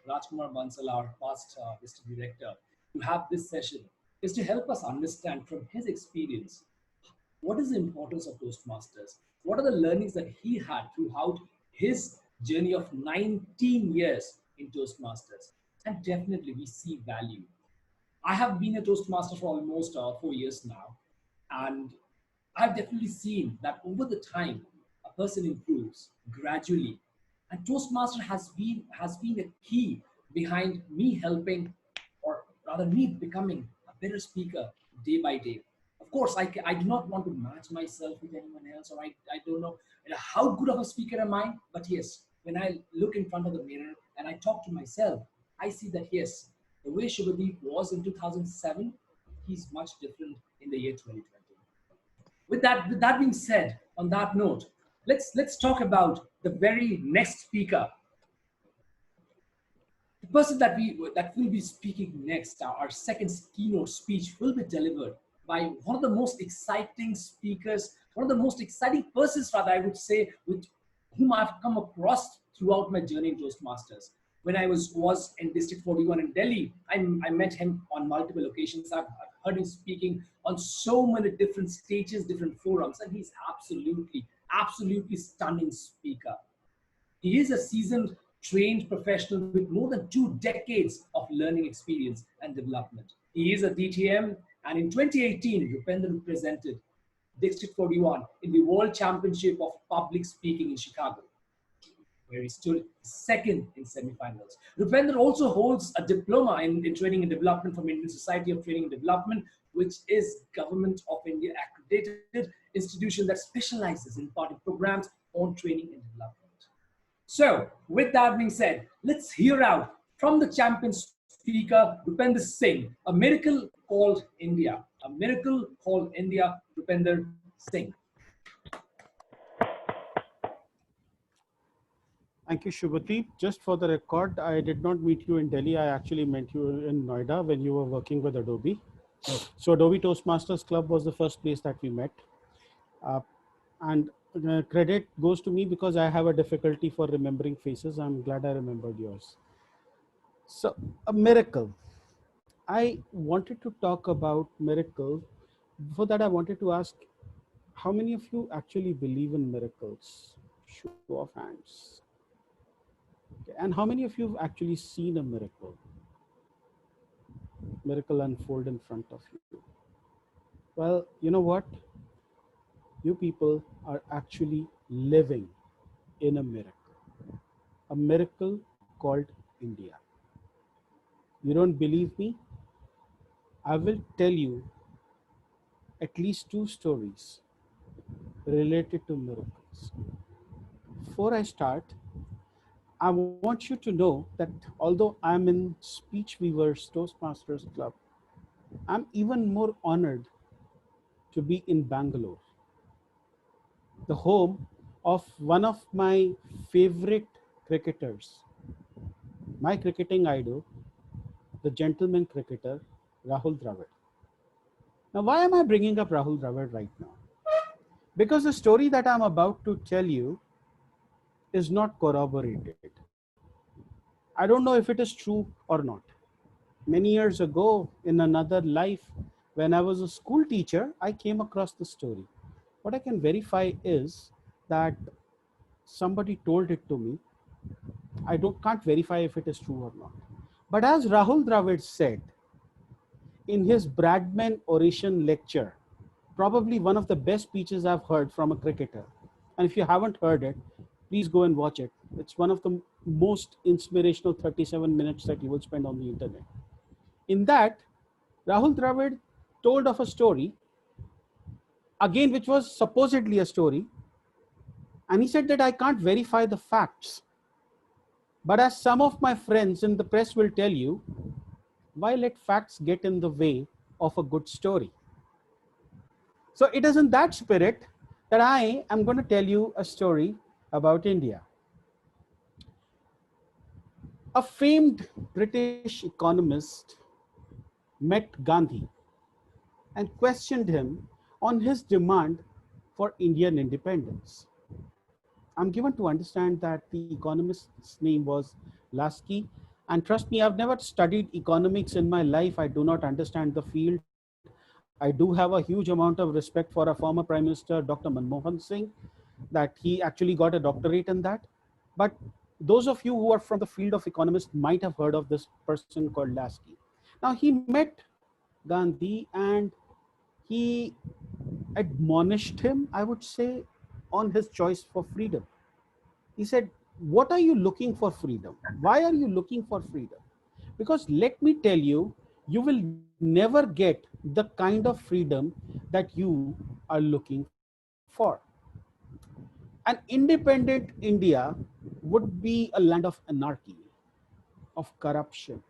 Rajkumar Bansal, our past district director, to have this session is to help us understand from his experience what is the importance of Toastmasters, what are the learnings that he had throughout his journey of 19 years in Toastmasters, and definitely we see value. I have been a Toastmaster for almost 4 years now, and I've definitely seen that over the time, a person improves gradually, and Toastmaster has been a key behind me helping, or rather me becoming a better speaker day by day. Of course, I do not want to match myself with anyone else, or I don't know how good of a speaker am I. But yes, when I look in front of the mirror and I talk to myself, I see that yes, the way Shubhadeep was in 2007, he's much different in the year 2020. With that being said, on that note, let's talk about the very next speaker. The person that will be speaking next, our second keynote speech, will be delivered by one of the most exciting speakers, one of the most exciting persons, rather, I would say, with whom I've come across throughout my journey in Toastmasters. When I was in District 41 in Delhi, I met him on multiple occasions. I've heard him speaking on so many different stages, different forums, and he's absolutely stunning speaker. He is a seasoned, trained professional with more than 2 decades of learning experience and development. He is a DTM, and in 2018, Rupinder represented District 41 in the World Championship of Public Speaking in Chicago, where he stood second in semifinals. Rupinder also holds a diploma in training and development from Indian Society of Training and Development, which is Government of India accredited institution that specializes in imparting programs on training and development. So, with that being said, let's hear out from the champion speaker, Rupinder Singh, a miracle called India. A miracle called India, Rupinder Singh. Thank you, Shubhadeep. Just for the record, I did not meet you in Delhi. I actually met you in Noida when you were working with Adobe. So Adobe Toastmasters Club was the first place that we met. And credit goes to me because I have a difficulty for remembering faces. I'm glad I remembered yours. So a miracle. I wanted to talk about miracle. Before that, I wanted to ask, how many of you actually believe in miracles? Show of hands. Okay. And how many of you have actually seen a miracle unfold in front of you? Well, you know what? You people are actually living in a miracle called India. You don't believe me? I will tell you at least 2 stories related to miracles. Before I start, I want you to know that although I'm in Speech Weavers Toastmasters Club, I'm even more honored to be in Bangalore, the home of one of my favorite cricketers, my cricketing idol, the gentleman cricketer, Rahul Dravid. Now, why am I bringing up Rahul Dravid right now? Because the story that I'm about to tell you is not corroborated. I don't know if it is true or not. Many years ago, in another life, when I was a school teacher, I came across the story. What I can verify is that somebody told it to me. I can't verify if it is true or not. But as Rahul Dravid said in his Bradman oration lecture, probably one of the best speeches I've heard from a cricketer. And if you haven't heard it, please go and watch it. It's one of the most inspirational 37 minutes that you will spend on the internet. In that, Rahul Dravid told of a story, again, which was supposedly a story. And he said that I can't verify the facts. But as some of my friends in the press will tell you, why let facts get in the way of a good story? So it is in that spirit that I am going to tell you a story about India. A famed British economist met Gandhi and questioned him on his demand for Indian independence. I'm given to understand that the economist's name was Lasky. And trust me, I've never studied economics in my life. I do not understand the field. I do have a huge amount of respect for our former Prime Minister, Dr. Manmohan Singh, that he actually got a doctorate in that. But those of you who are from the field of economists might have heard of this person called Lasky. Now, he met Gandhi, and he admonished him, I would say, on his choice for freedom. He said, what are you looking for freedom? Why are you looking for freedom? Because let me tell you, you will never get the kind of freedom that you are looking for. An independent India would be a land of anarchy, of corruption,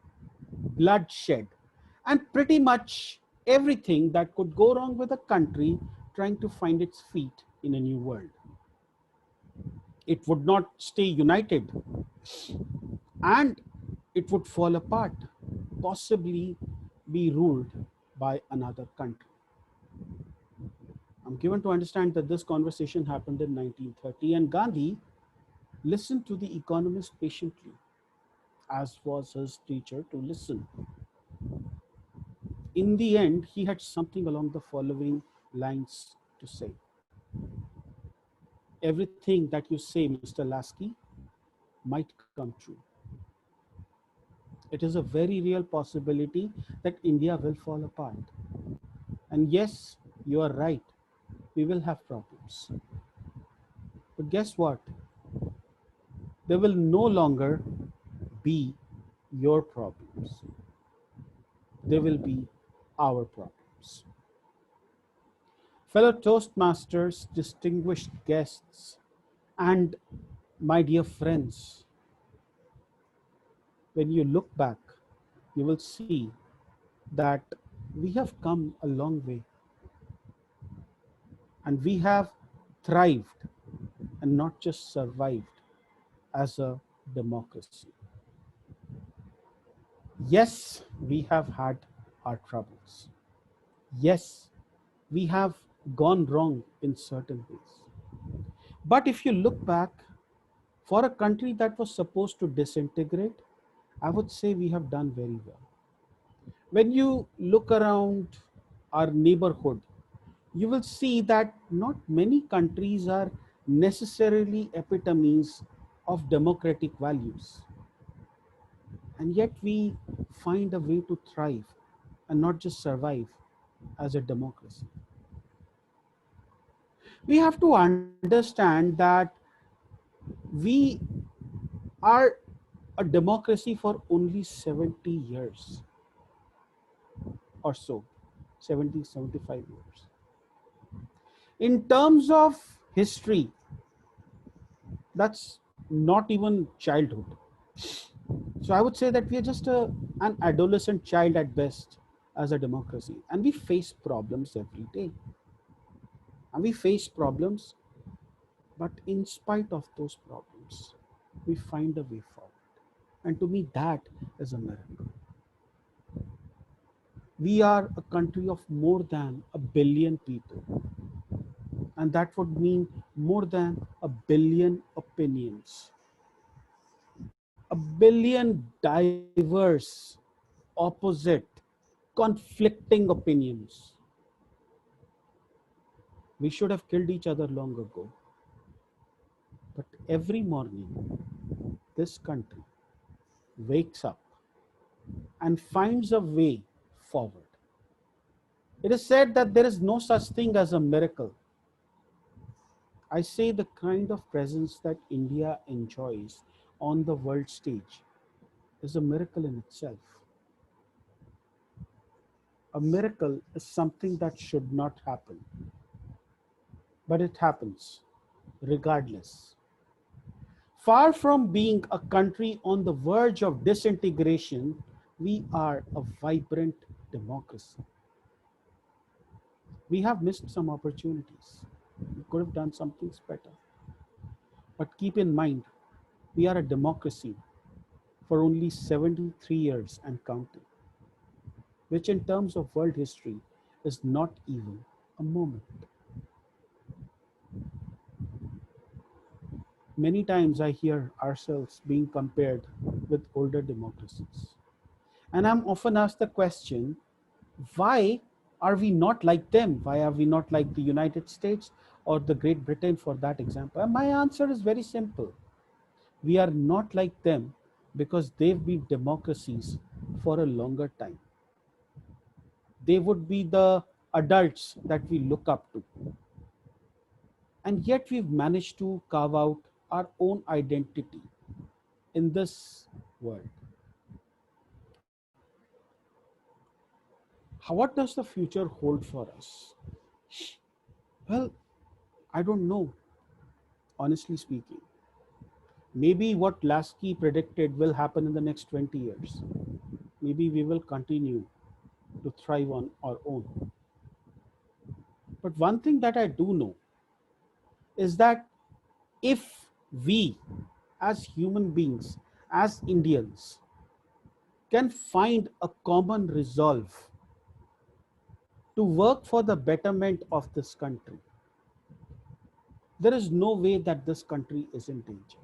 bloodshed, and pretty much everything that could go wrong with a country trying to find its feet in a new world. It would not stay united, and it would fall apart, possibly be ruled by another country. I'm given to understand that this conversation happened in 1930, and Gandhi listened to the economist patiently, as was his teacher to listen. In the end, he had something along the following lines to say. Everything that you say, Mr. Lasky, might come true. It is a very real possibility that India will fall apart. And yes, you are right, we will have problems. But guess what? They will no longer be your problems. They will be our problems. Fellow Toastmasters, distinguished guests, and my dear friends, when you look back, you will see that we have come a long way, and we have thrived and not just survived as a democracy. Yes, we have had our troubles. Yes, we have gone wrong in certain ways. But if you look back, for a country that was supposed to disintegrate, I would say we have done very well. When you look around our neighborhood, you will see that not many countries are necessarily epitomes of democratic values. And yet we find a way to thrive and not just survive as a democracy. We have to understand that we are a democracy for only 70 years or so, 70, 75 years. In terms of history, that's not even childhood. So I would say that we are just an adolescent child at best as a democracy, and we face problems every day. And we face problems, but in spite of those problems, we find a way forward. And to me, that is a miracle. We are a country of more than 1 billion people, and that would mean more than 1 billion opinions, 1 billion diverse, opposite, conflicting opinions. We should have killed each other long ago. But every morning, this country wakes up and finds a way forward. It is said that there is no such thing as a miracle. I say the kind of presence that India enjoys on the world stage is a miracle in itself. A miracle is something that should not happen, but it happens regardless. Far from being a country on the verge of disintegration, we are a vibrant democracy. We have missed some opportunities. We could have done some things better. But keep in mind, we are a democracy for only 73 years and counting, which in terms of world history is not even a moment. Many times I hear ourselves being compared with older democracies. And I'm often asked the question, why are we not like them? Why are we not like the United States or the Great Britain, for that example? And my answer is very simple. We are not like them because they've been democracies for a longer time. They would be the adults that we look up to. And yet we've managed to carve out our own identity in this world. What does the future hold for us? Well, I don't know, honestly speaking. Maybe what Lasky predicted will happen in the next 20 years. Maybe we will continue to thrive on our own. But one thing that I do know is that if we, as human beings, as Indians, can find a common resolve to work for the betterment of this country, there is no way that this country is in danger.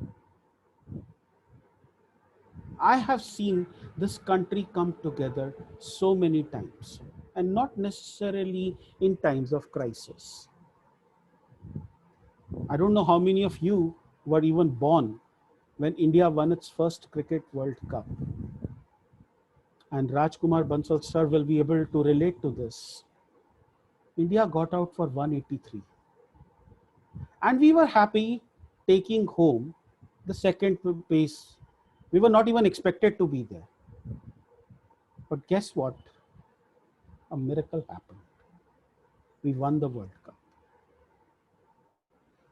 I have seen this country come together so many times, and not necessarily in times of crisis. I don't know how many of you were even born when India won its first Cricket World Cup. And Kumar Bansal sir will be able to relate to this. India got out for 183. And we were happy taking home the second place. We were not even expected to be there. But guess what? A miracle happened. We won the World Cup.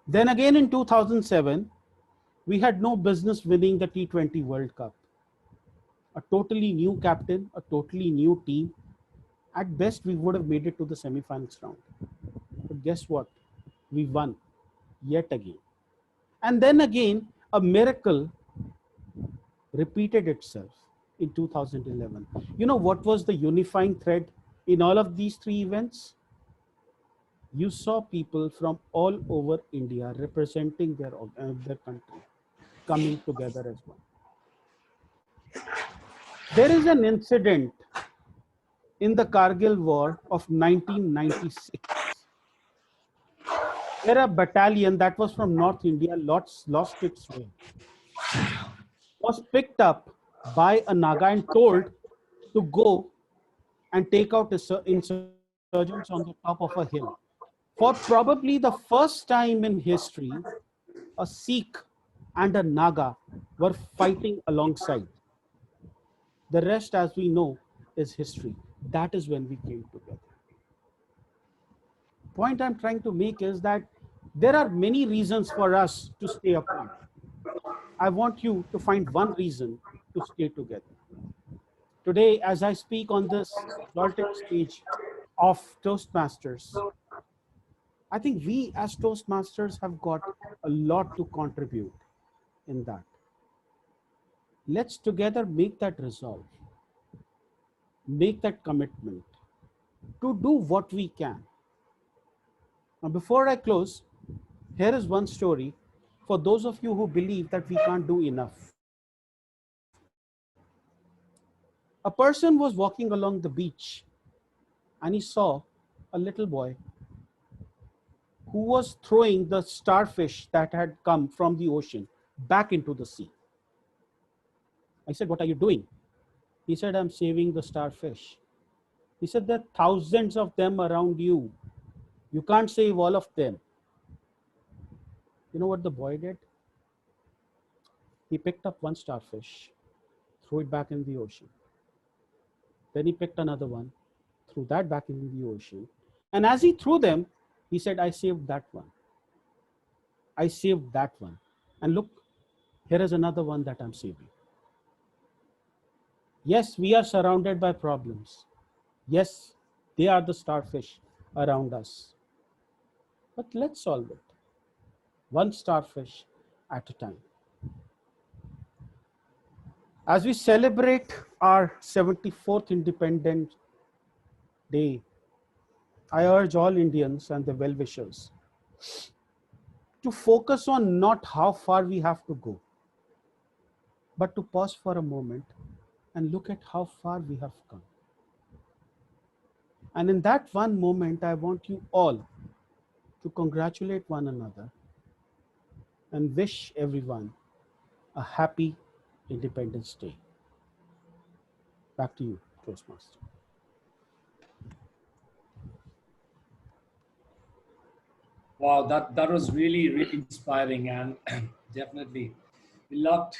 Then again in 2007, we had no business winning the T20 World Cup. A totally new captain, a totally new team. At best, we would have made it to the semi-finals round. But guess what? We won yet again. And then again, a miracle repeated itself in 2011. You know what was the unifying thread in all of these three events? You saw people from all over India representing their country coming together as one. There is an incident in the Kargil War of 1996 where a battalion that was from North India lost its way, was picked up by a Naga and told to go and take out insurgents on the top of a hill. For probably the first time in history, a Sikh and a Naga were fighting alongside. The rest, as we know, is history. That is when we came together. Point I'm trying to make is that there are many reasons for us to stay apart. I want you to find one reason to stay together. Today, as I speak on this exalted stage of Toastmasters, I think we as Toastmasters have got a lot to contribute in that. Let's together make that resolve, make that commitment to do what we can. Now, before I close, here is one story for those of you who believe that we can't do enough. A person was walking along the beach and he saw a little boy who was throwing the starfish that had come from the ocean back into the sea. I said, "What are you doing?" He said, "I'm saving the starfish." He said, "There are thousands of them around you. You can't save all of them." You know what the boy did? He picked up one starfish, threw it back in the ocean. Then he picked another one, threw that back in the ocean. And as he threw them, he said, "I saved that one. I saved that one. And look, here is another one that I'm saving." Yes, we are surrounded by problems. Yes, they are the starfish around us. But let's solve it, one starfish at a time. As we celebrate our 74th Independence Day, I urge all Indians and the well-wishers to focus on not how far we have to go, but to pause for a moment and look at how far we have come. And in that one moment, I want you all to congratulate one another and wish everyone a happy Independence Day. Back to you, Toastmaster. Wow, that was really, really inspiring, and definitely we loved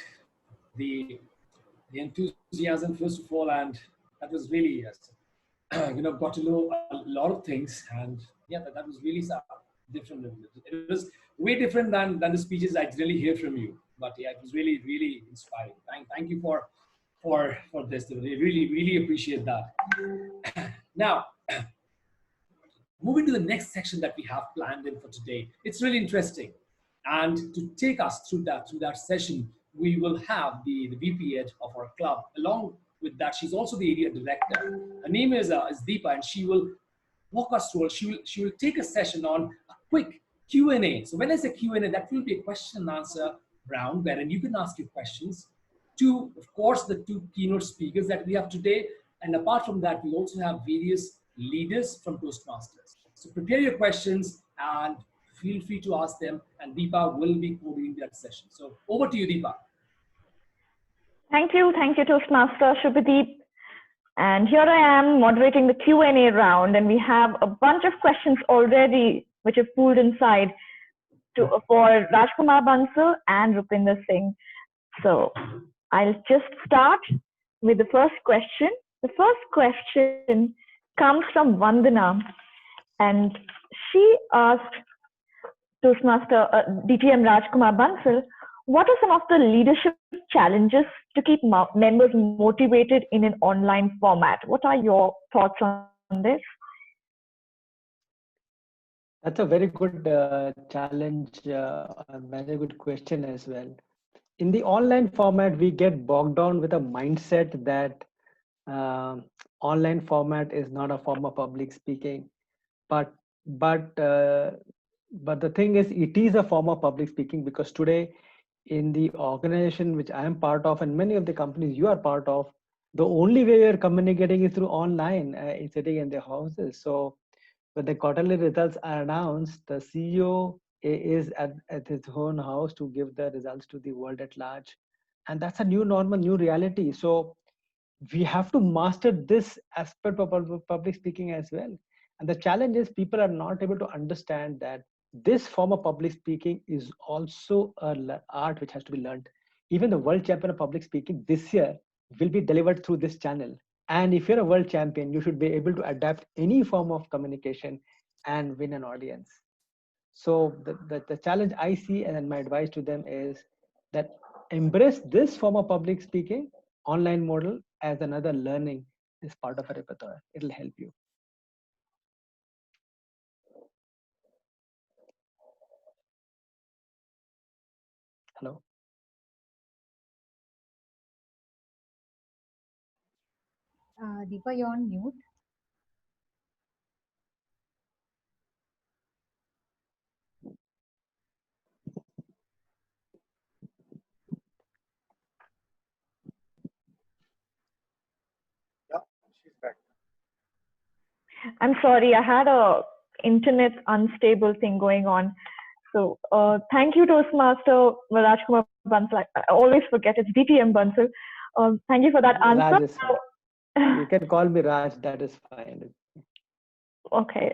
the the enthusiasm first of all, and that was really, yes, got to know a lot of things, and yeah, that was really different. It was way different than the speeches I generally hear from you. But yeah, it was really, really inspiring. Thank you for this. I really appreciate that. Now, moving to the next section that we have planned in for today. It's really interesting. And to take us through that session, we will have the VP Ed of our club. Along with that, she's also the area director. Her name is Deepa, and she will walk us through. She will take a session on a quick Q&A. So when I say Q&A, that will be a question and answer round wherein you can ask your questions to, of course, the two keynote speakers that we have today. And apart from that, we also have various leaders from Toastmasters. So prepare your questions and feel free to ask them, and Deepa will be coordinating that session. So over to you, Deepa. Thank you, Toastmaster Shubhadeep. And here I am moderating the Q&A round, and we have a bunch of questions already which have pooled inside for Rajkumar Bansal and Rupinder Singh. So I'll just start with the first question. The first question comes from Vandana, and she asked Toastmaster DTM Rajkumar Bansal, what are some of the leadership challenges to keep members motivated in an online format? What are your thoughts on this? That's a very good challenge, a very good question as well. In the online format, we get bogged down with a mindset that online format is not a form of public speaking, but the thing is, it is a form of public speaking, because today in the organization which I am part of, and many of the companies you are part of, the only way we are communicating is through online, sitting in their houses. So when the quarterly results are announced, the CEO is at his own house to give the results to the world at large. And that's a new normal, new reality. So we have to master this aspect of public speaking as well. And the challenge is people are not able to understand that this form of public speaking is also an art which has to be learned. Even the world champion of public speaking this year will be delivered through this channel. And if you're a world champion, you should be able to adapt any form of communication and win an audience. So the challenge I see, and my advice to them is that embrace this form of public speaking online model as another learning is part of a repertoire. It'll help you. Hello. Deepa, you're on mute. Yeah, she's back. I'm sorry, I had a internet unstable thing going on. So thank you, Toastmaster Rajkumar Bansal. I always forget it's DTM Bansal. Thank you for that answer. Raj is fine. You can call me Raj, that is fine. Okay.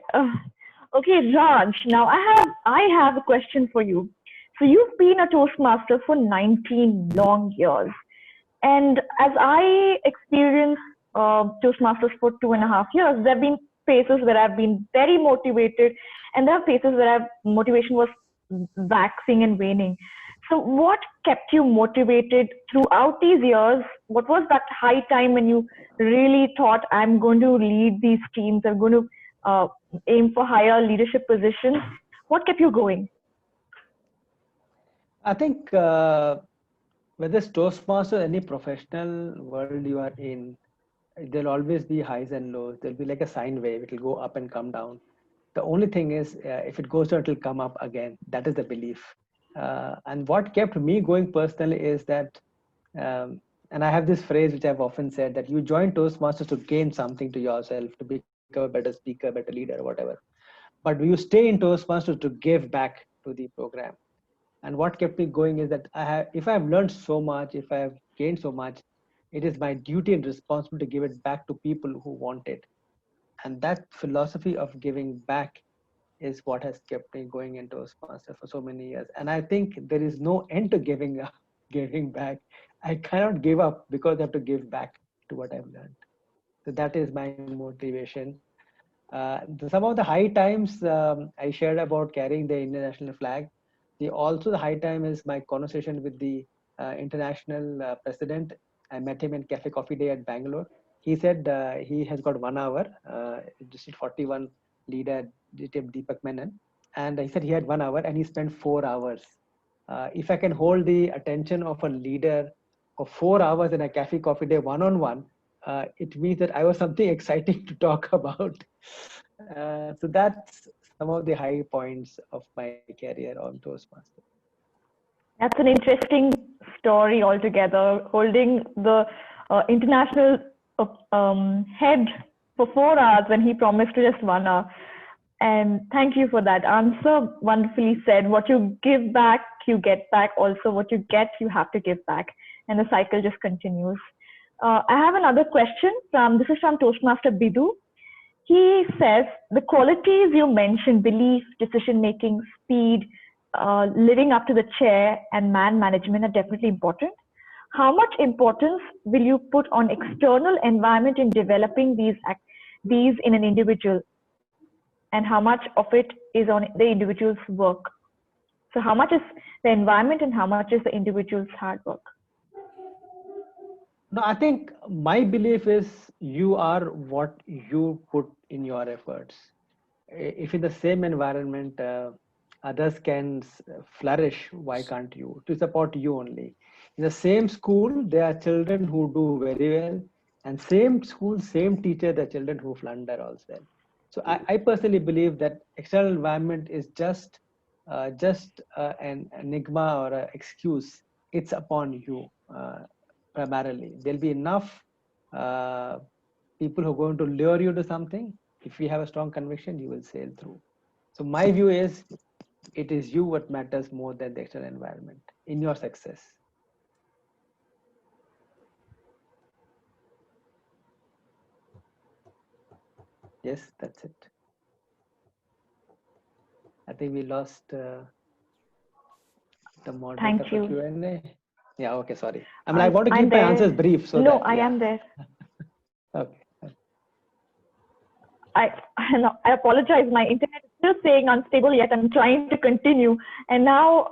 Okay, Raj, now I have a question for you. So you've been a Toastmaster for 19 long years. And as I experienced Toastmasters for 2.5 years, there have been phases where I've been very motivated, and there are phases where motivation was waxing and waning. So what kept you motivated throughout these years? What was that high time when you really thought, I'm going to lead these teams, I'm going to aim for higher leadership positions? What kept you going? I think whether it's Toastmaster or any professional world you are in, there'll always be highs and lows. There'll be like a sine wave. It'll go up and come down. The only thing is, if it goes down, it'll come up again. That is the belief. And what kept me going personally is that, and I have this phrase which I've often said, that you join Toastmasters to gain something to yourself, to become a better speaker, better leader, whatever. But you stay in Toastmasters to give back to the program. And what kept me going is that if I've learned so much, if I've gained so much, it is my duty and responsibility to give it back to people who want it. And that philosophy of giving back is what has kept me going in Toastmaster for so many years. And I think there is no end to giving up, giving back. I cannot give up because I have to give back to what I've learned. So that is my motivation. Some of the high times I shared about carrying the international flag. Also the high time is my conversation with the international president. I met him in Cafe Coffee Day at Bangalore. He said he has got 1 hour, District 41 leader, DTM Deepak Menon. And he said he had 1 hour and he spent 4 hours. If I can hold the attention of a leader for 4 hours in a Cafe Coffee Day one-on-one, it means that I was something exciting to talk about. So that's some of the high points of my career on Toastmaster. That's an interesting story altogether, holding the international head for 4 hours when he promised to just 1 hour. And thank you for that answer. Wonderfully said. What you give back, you get back. Also, what you get, you have to give back. And the cycle just continues. I have another question this is from Toastmaster Bidu. He says, the qualities you mentioned, belief, decision-making, speed, living up to the chair and man management are definitely important. How much importance will you put on external environment in developing these in an individual? And how much of it is on the individual's work? So how much is the environment and how much is the individual's hard work? No, I think my belief is you are what you put in your efforts. If in the same environment, others can flourish, why can't you? To support you only. In the same school, there are children who do very well, and same school, same teacher, there are children who flounder also. So I personally believe that external environment is just an enigma or an excuse. It's upon you primarily. There'll be enough people who are going to lure you to something. If you have a strong conviction, you will sail through. So my view is, it is you what matters more than the external environment in your success. Yes, that's it. I think we lost the moderator for Q&A. Yeah, okay, sorry. I mean, I want to keep my answers brief. So no, I am there. Okay. I apologize. My internet is still saying unstable, yet I'm trying to continue. And now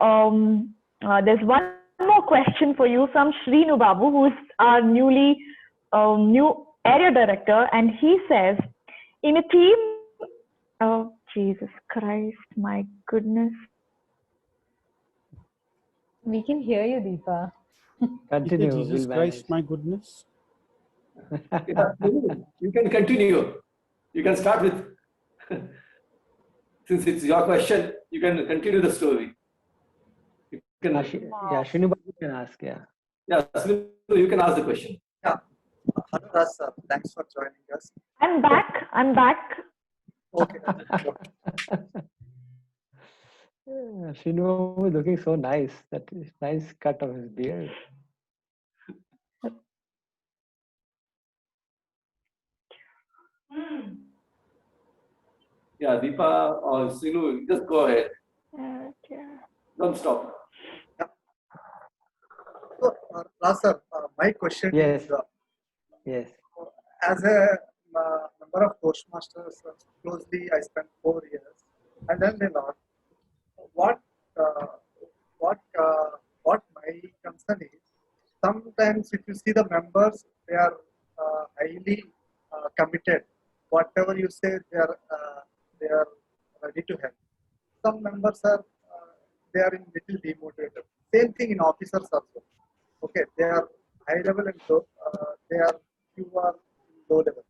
there's one more question for you from Srinu Babu, who's our new area director. And he says, in a team, oh, Jesus Christ, my goodness. We can hear you, Deepa. Continue. Jesus Christ, my goodness. Yeah, you can continue. You can start with, since it's your question, you can continue the story. You can, yeah, Srinu Babu can ask, yeah. Yeah, Srinu, you can ask the question. Yeah. Hello, Ras, thanks for joining us. I'm back. I'm back. Okay. Srinu is looking so nice. That is nice cut of his beard. Yeah, Deepa or Srinu, just go ahead. Don't stop. Yeah. So, Ras, my question is, yes. As a member of Toastmasters, closely I spent 4 years, and then a lot. What my concern is, sometimes if you see the members, they are highly committed. Whatever you say, they are ready to help. Some members are they are in little demotivated. Same thing in officers also. Okay, they are high level and low. They are few are low level.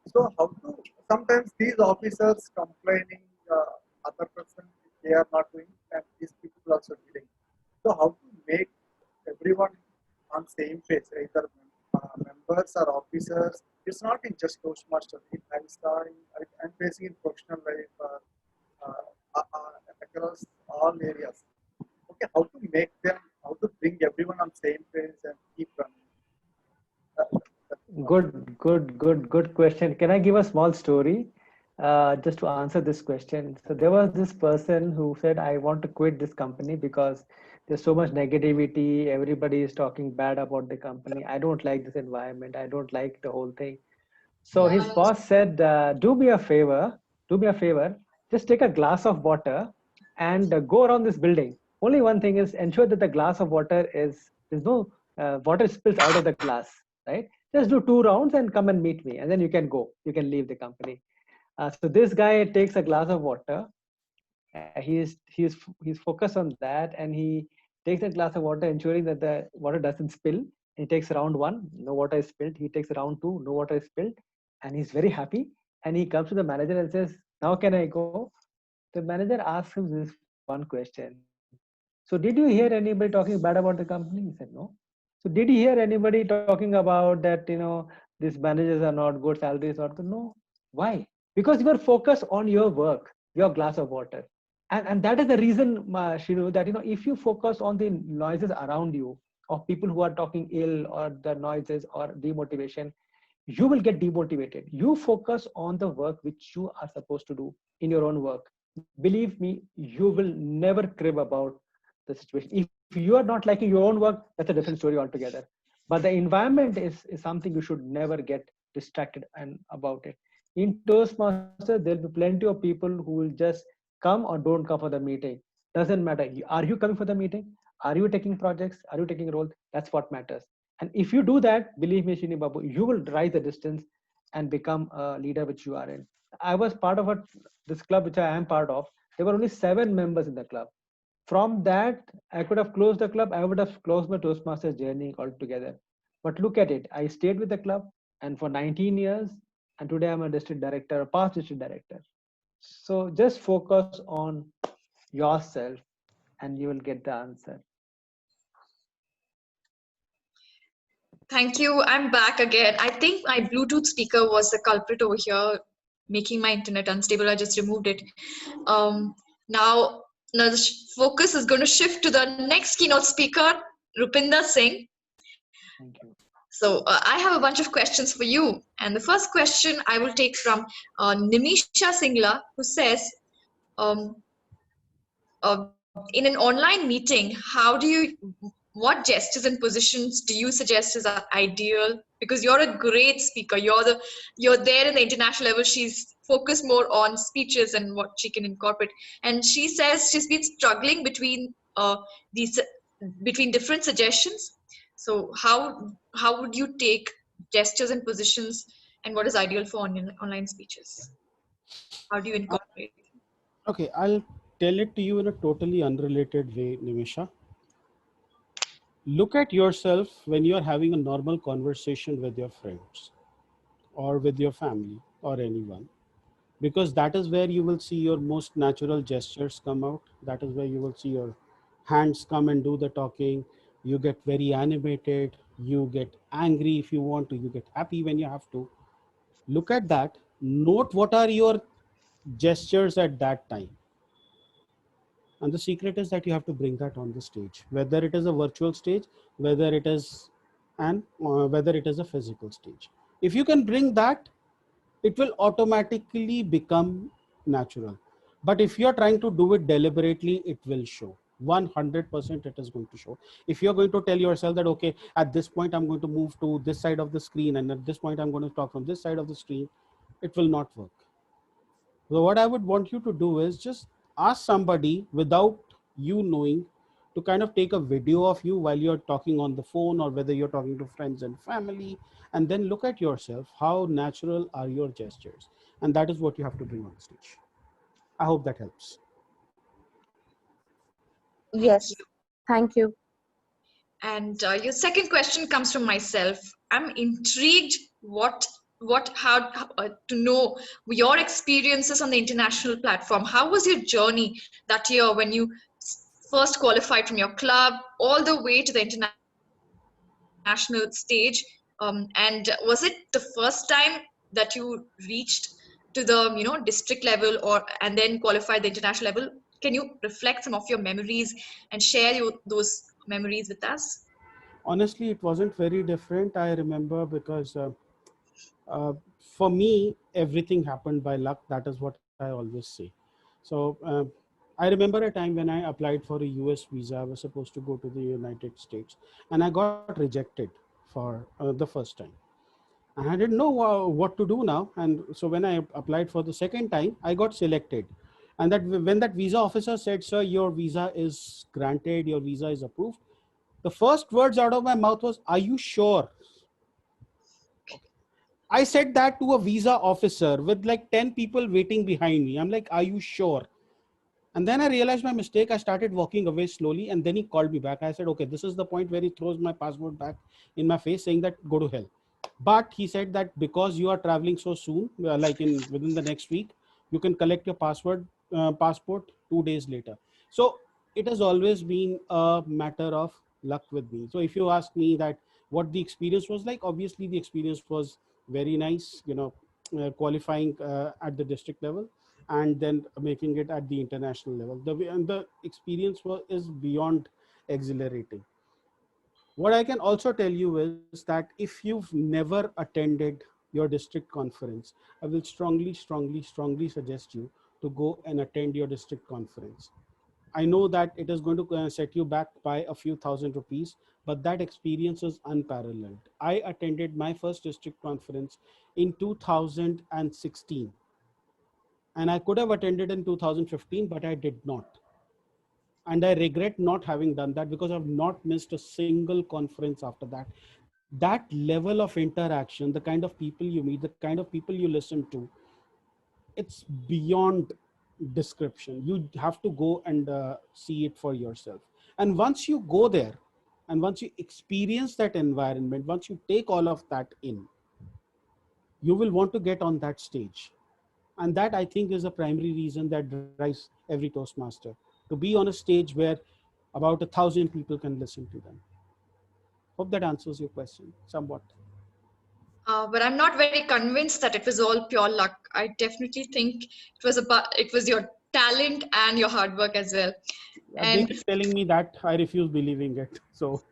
So how to sometimes these officers complaining other person they are not doing, and these people also doing. So how to make everyone on same page, either members or officers? It's not in just Toastmasters. I'm facing in professional life across all areas. Okay, how to make them, how to bring everyone on same page and keep running. Good question. Can I give a small story? just to answer this question. So there was this person who said, I want to quit this company because there's so much negativity. Everybody is talking bad about the company. I don't like this environment. I don't like the whole thing. So his boss said, do me a favor, just take a glass of water and go around this building. Only one thing is ensure that the glass of water there's no water spills out of the glass, right? Just do 2 rounds and come and meet me, and then you can go. You can leave the company. So this guy takes a glass of water. He's focused on that, and he takes a glass of water, ensuring that the water doesn't spill. He takes round 1, no water is spilled. He takes round 2, no water is spilled, and he's very happy. And he comes to the manager and says, "Now can I go?" The manager asks him this one question. So did you hear anybody talking bad about the company? He said no. So did you hear anybody talking about that, these managers are not good, salary is not good? No. Why? Because you are focused on your work, your glass of water. And that is the reason, Shinu, that, if you focus on the noises around you of people who are talking ill or the noises or demotivation, you will get demotivated. You focus on the work which you are supposed to do in your own work. Believe me, you will never crib about the situation. If you are not liking your own work, that's a different story altogether. But the environment is something you should never get distracted about it. In Toastmaster, there'll be plenty of people who will just come or don't come for the meeting. Doesn't matter. Are you coming for the meeting? Are you taking projects? Are you taking roles? That's what matters. And if you do that, believe me, Shini Babu, you will rise the distance and become a leader which you are in. I was part of this club which I am part of. There were only 7 members in the club. From that, I could have closed the club. I would have closed my Toastmasters journey altogether. But look at it. I stayed with the club and for 19 years. And today I'm a district director, a past district director. So just focus on yourself and you will get the answer. Thank you. I'm back again. I think my Bluetooth speaker was the culprit over here, making my internet unstable. I just removed it. Now the focus is going to shift to the next keynote speaker, Rupinder Singh. Thank you. So I have a bunch of questions for you. And the first question I will take from Nimisha Singla, who says, in an online meeting, what gestures and positions do you suggest is ideal? Because you're a great speaker. You're there in the international level. She's focused more on speeches and what she can incorporate. And she says she's been struggling between different suggestions. So how would you take gestures and positions, and what is ideal for online speeches? How do you incorporate? Okay, I'll tell it to you in a totally unrelated way, Nimisha. Look at yourself when you're having a normal conversation with your friends or with your family or anyone, because that is where you will see your most natural gestures come out. That is where you will see your hands come and do the talking. You get very animated, you get angry if you want to, you get happy when you have to. Look at that, note what are your gestures at that time. And the secret is that you have to bring that on the stage, whether it is a virtual stage, whether it is a physical stage. If you can bring that, it will automatically become natural. But if you're trying to do it deliberately, it will show. 100% it is going to show. If you're going to tell yourself that, okay, at this point, I'm going to move to this side of the screen, and at this point, I'm going to talk from this side of the screen, it will not work. So what I would want you to do is just ask somebody without you knowing to kind of take a video of you while you're talking on the phone, or whether you're talking to friends and family, and then look at yourself. How natural are your gestures? And that is what you have to bring on stage. I hope that helps. Yes, thank you. And your second question comes from myself. I'm intrigued how to know your experiences on the international platform. How was your journey that year when you first qualified from your club all the way to the international stage? And was it the first time that you reached to the district level and then qualified the international level? Can you reflect some of your memories and share those memories with us? Honestly, it wasn't very different. I remember because for me, everything happened by luck. That is what I always say. So I remember a time when I applied for a US visa. I was supposed to go to the United States, and I got rejected for the first time. And I didn't know what to do now. And so when I applied for the second time, I got selected. And that when that visa officer said, "Sir, your visa is granted, your visa is approved," the first words out of my mouth was, "Are you sure?" Okay. I said that to a visa officer with like 10 people waiting behind me. I'm like, "Are you sure?" And then I realized my mistake. I started walking away slowly, and then he called me back. I said, "Okay, this is the point where he throws my passport back in my face, saying that go to hell." But he said that because you are traveling so soon, like in within the next week, you can collect your passport 2 days later. So it has always been a matter of luck with me. So if you ask me that what the experience was like, obviously the experience was very nice. Qualifying at the district level and then making it at the international level. The experience is beyond exhilarating. What I can also tell you is that if you've never attended your district conference, I will strongly suggest you to go and attend your district conference. I know that it is going to set you back by a few thousand rupees, but that experience is unparalleled. I attended my first district conference in 2016, and I could have attended in 2015, but I did not. And I regret not having done that because I've not missed a single conference after that. That level of interaction, the kind of people you meet, the kind of people you listen to, it's beyond description. You have to go and see it for yourself. And once you go there, and once you experience that environment, once you take all of that in, you will want to get on that stage. And that, I think, is a primary reason that drives every Toastmaster to be on a stage where about 1,000 people can listen to them. Hope that answers your question somewhat. But I'm not very convinced that it was all pure luck. I definitely think it was your talent and your hard work as well. They And keep telling me that. I refuse believing it. So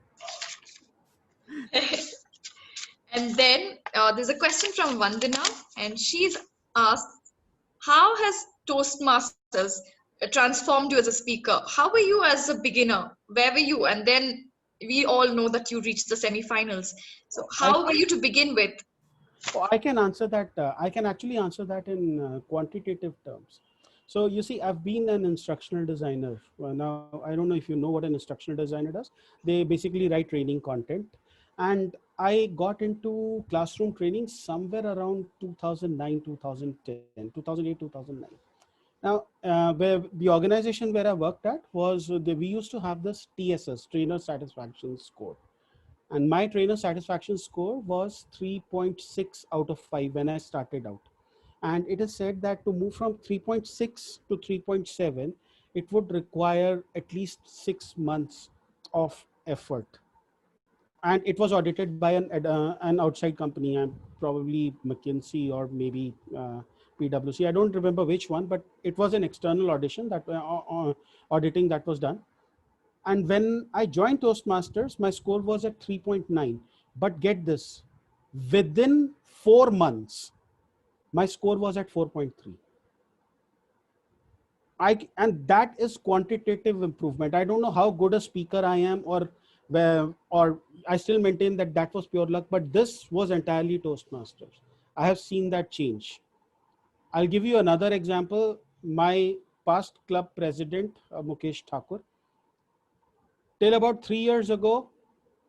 and then there's a question from Vandana, and she's asked, "How has Toastmasters transformed you as a speaker? How were you as a beginner? Where were you? And then we all know that you reached the semifinals. So I, how were you to begin with?" I can answer that. I can actually answer that in quantitative terms. So you see, I've been an instructional designer. Now, I don't know if you know what an instructional designer does. They basically write training content. And I got into classroom training somewhere around 2009, 2010, 2008, 2009. Now, where the organization where I worked at was, we used to have this TSS, Trainer Satisfaction Score. And my trainer satisfaction score was 3.6 out of 5 when I started out. And it is said that to move from 3.6 to 3.7, it would require at least 6 months of effort. And it was audited by an outside company, probably McKinsey or maybe PwC. I don't remember which one, but it was an external audition that auditing that was done. And when I joined Toastmasters, my score was at 3.9. But get this, within 4 months, my score was at 4.3. And that is quantitative improvement. I don't know how good a speaker I am, or I still maintain that that was pure luck, but this was entirely Toastmasters. I have seen that change. I'll give you another example. My past club president, Mukesh Thakur, till about 3 years ago,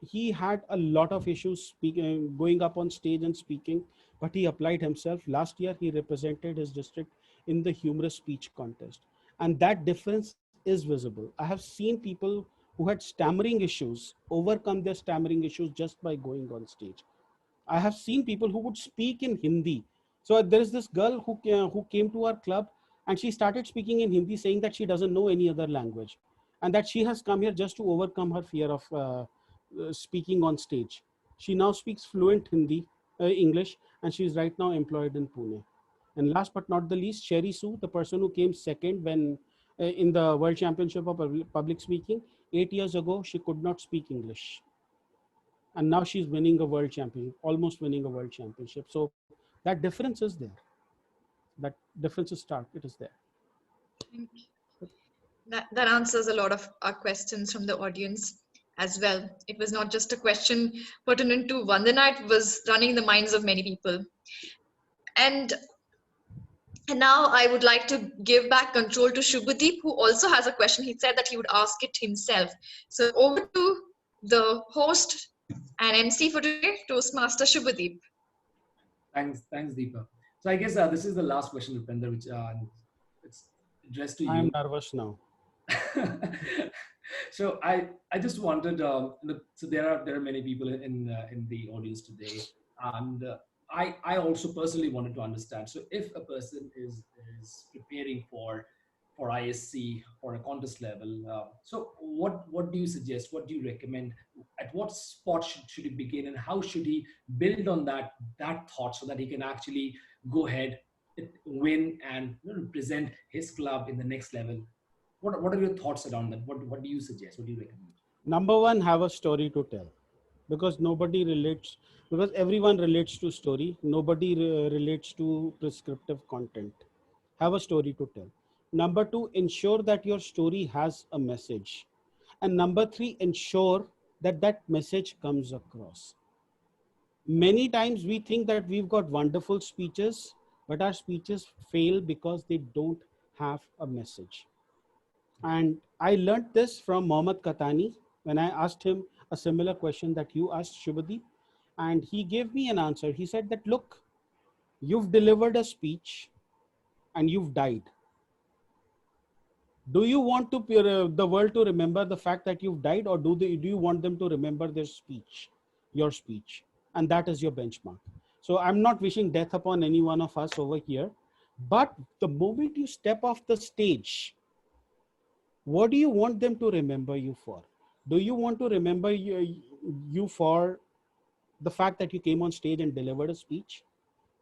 he had a lot of issues speaking, going up on stage and speaking, but he applied himself. Last year, he represented his district in the humorous speech contest. And that difference is visible. I have seen people who had stammering issues overcome their stammering issues just by going on stage. I have seen people who would speak in Hindi. So there is this girl who came to our club, and she started speaking in Hindi, saying that she doesn't know any other language, and that she has come here just to overcome her fear of speaking on stage. She now speaks fluent English, and she is right now employed in Pune. And last but not the least, Sherry Su, the person who came second when in the World Championship of Public Speaking 8 years ago, she could not speak English, and now she's winning a world championship, almost winning a world championship. So That difference is there. That difference is stark. It is there. Thank you. That answers a lot of our questions from the audience as well. It was not just a question pertinent to Vandana, it was running in the minds of many people. And now I would like to give back control to Shubhadeep, who also has a question. He said that he would ask it himself. So over to the host and MC for today, Toastmaster Shubhadeep. Thanks, Deepa. So I guess this is the last question, Rupinder, which it's addressed to you. I am nervous now. So I just wanted so there are many people in the audience today, and I also personally wanted to understand. So if a person is preparing for ISC for a contest level, so what do you suggest? What do you recommend? At what spot should he begin, and how should he build on that thought so that he can actually go ahead, win, and represent his club in the next level? What are your thoughts around that? What do you suggest? What do you recommend? Number one, have a story to tell, because everyone relates to story. Nobody relates to prescriptive content. Have a story to tell. Number two, ensure that your story has a message. And number three, ensure that that message comes across. Many times we think that we've got wonderful speeches, but our speeches fail because they don't have a message. And I learned this from Mohammad Katani when I asked him a similar question that you asked, Shubhadeep, and he gave me an answer. He said that, look, you've delivered a speech and you've died. Do you want the world to remember the fact that you've died, or do you want them to remember their speech, your speech? And that is your benchmark. So I'm not wishing death upon any one of us over here, but the moment you step off the stage, what do you want them to remember you for? Do you want to remember you for the fact that you came on stage and delivered a speech?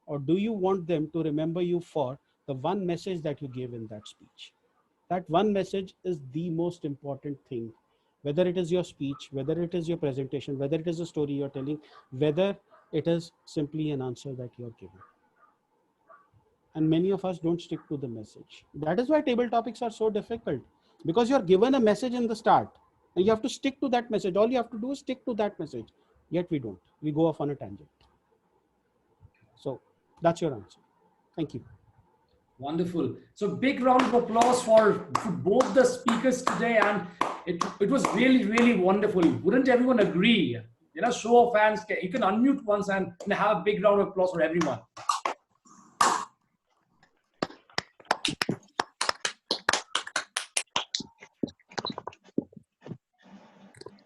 Or do you want them to remember you for the one message that you gave in that speech? That one message is the most important thing. Whether it is your speech, whether it is your presentation, whether it is a story you're telling, whether it is simply an answer that you're giving. And many of us don't stick to the message. That is why table topics are so difficult, because you're given a message in the start and you have to stick to that message. All you have to do is stick to that message. Yet we don't. We go off on a tangent. So that's your answer. Thank you. Wonderful. So big round of applause for both the speakers today. And it was really, really wonderful. Wouldn't everyone agree? Show of hands. You can unmute once and have a big round of applause for everyone.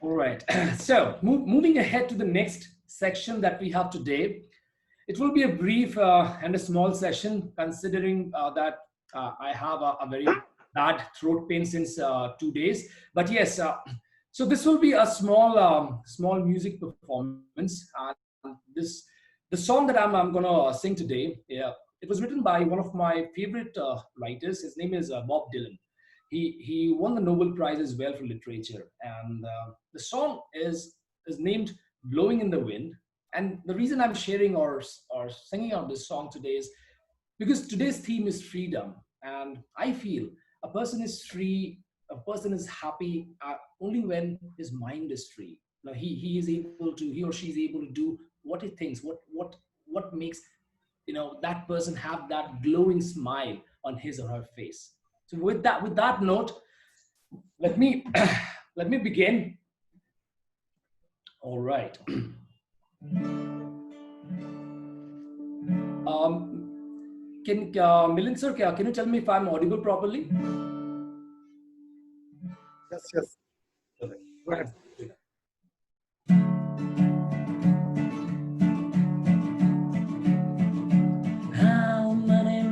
All right. So moving ahead to the next section that we have today. It will be a brief and a small session, considering that I have a very bad throat pain since 2 days. But yes, so this will be a small music performance. The song that I'm gonna sing today, it was written by one of my favorite writers. His name is Bob Dylan. He won the Nobel Prize as well for literature, and the song is named "Blowing in the Wind." And the reason I'm sharing or singing out this song today is because today's theme is freedom. And I feel a person is free, a person is happy only when his mind is free. Now he or she is able to do what he thinks, what makes that person have that glowing smile on his or her face. So with that note, let me begin. All right. Milind sir, can you tell me if I'm audible properly? Yes. Okay. Go ahead. How many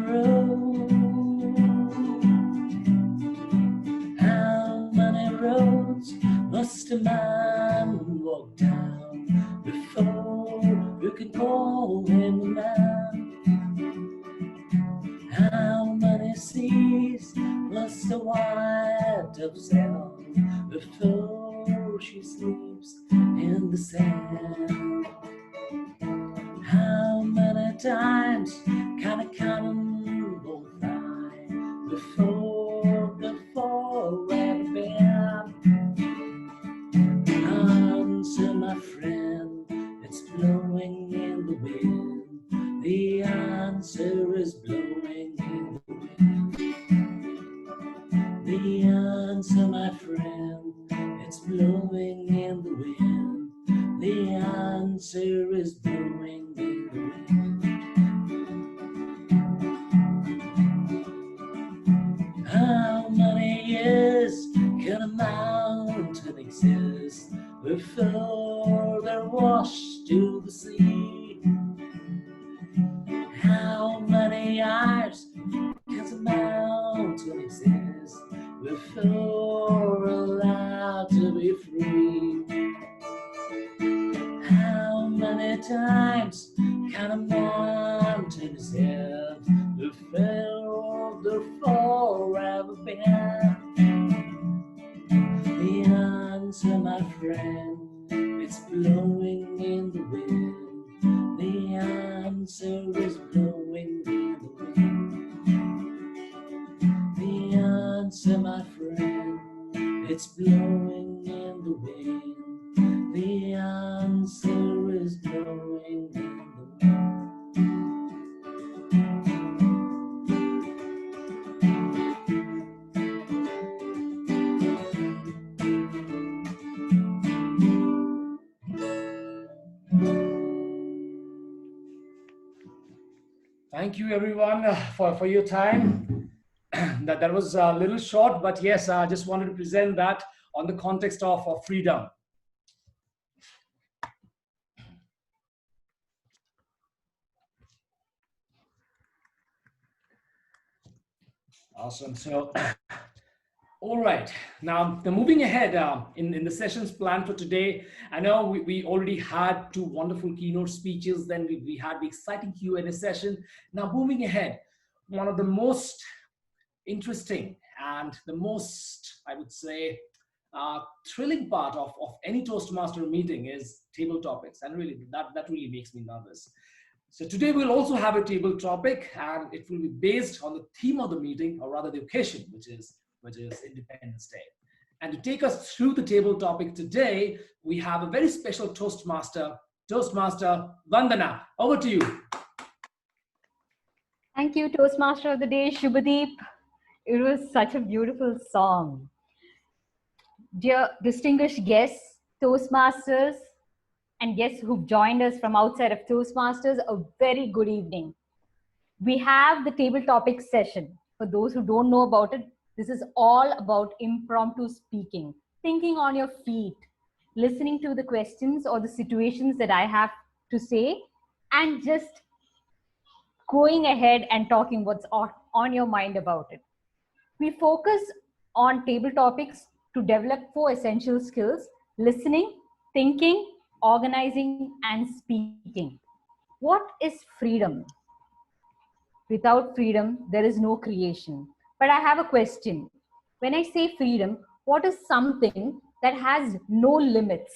roads must a man walk down before you can call him a man? How many seas must a white dove sail before she sleeps in the sand? How many times can I come both by before the forever been? Answer, my friend, it's blowing in the wind. The answer is blowing in the wind. The answer, my friend, it's blowing in the wind. The answer is blowing in the wind. How many years can a mountain exist before they're washed to the sea? How many hours can a mountain exist before allowed to be free? How many times can a mountain exist before they're forever been? The answer, my friend, it's blowing in the wind. The answer is blowing in the wind. The answer, my friend, it's blowing in the wind. The answer is blowing in the wind. Thank you everyone for your time. that was a little short, but yes, I just wanted to present that on the context of freedom. Awesome. So, all right. Now, moving ahead in the sessions planned for today, I know we already had two wonderful keynote speeches. Then we had the exciting Q&A session. Now, moving ahead, one of the most interesting and the most, I would say, thrilling part of any Toastmaster meeting is table topics. And really, that really makes me nervous. So today we'll also have a table topic, and it will be based on the theme of the meeting, or rather the occasion, which is Independence Day. And to take us through the table topic today, we have a very special Toastmaster Vandana. Over to you. Thank you, Toastmaster of the Day, Shubhadeep. It was such a beautiful song. Dear distinguished guests, Toastmasters, and guests who've joined us from outside of Toastmasters, a very good evening. We have the table topic session. For those who don't know about it, this is all about impromptu speaking, thinking on your feet, listening to the questions or the situations that I have to say, and just going ahead and talking what's on your mind about it. We focus on table topics to develop 4 essential skills: listening, thinking, organizing, and speaking. What is freedom? Without freedom, there is no creation. But I have a question. When I say freedom, what is something that has no limits?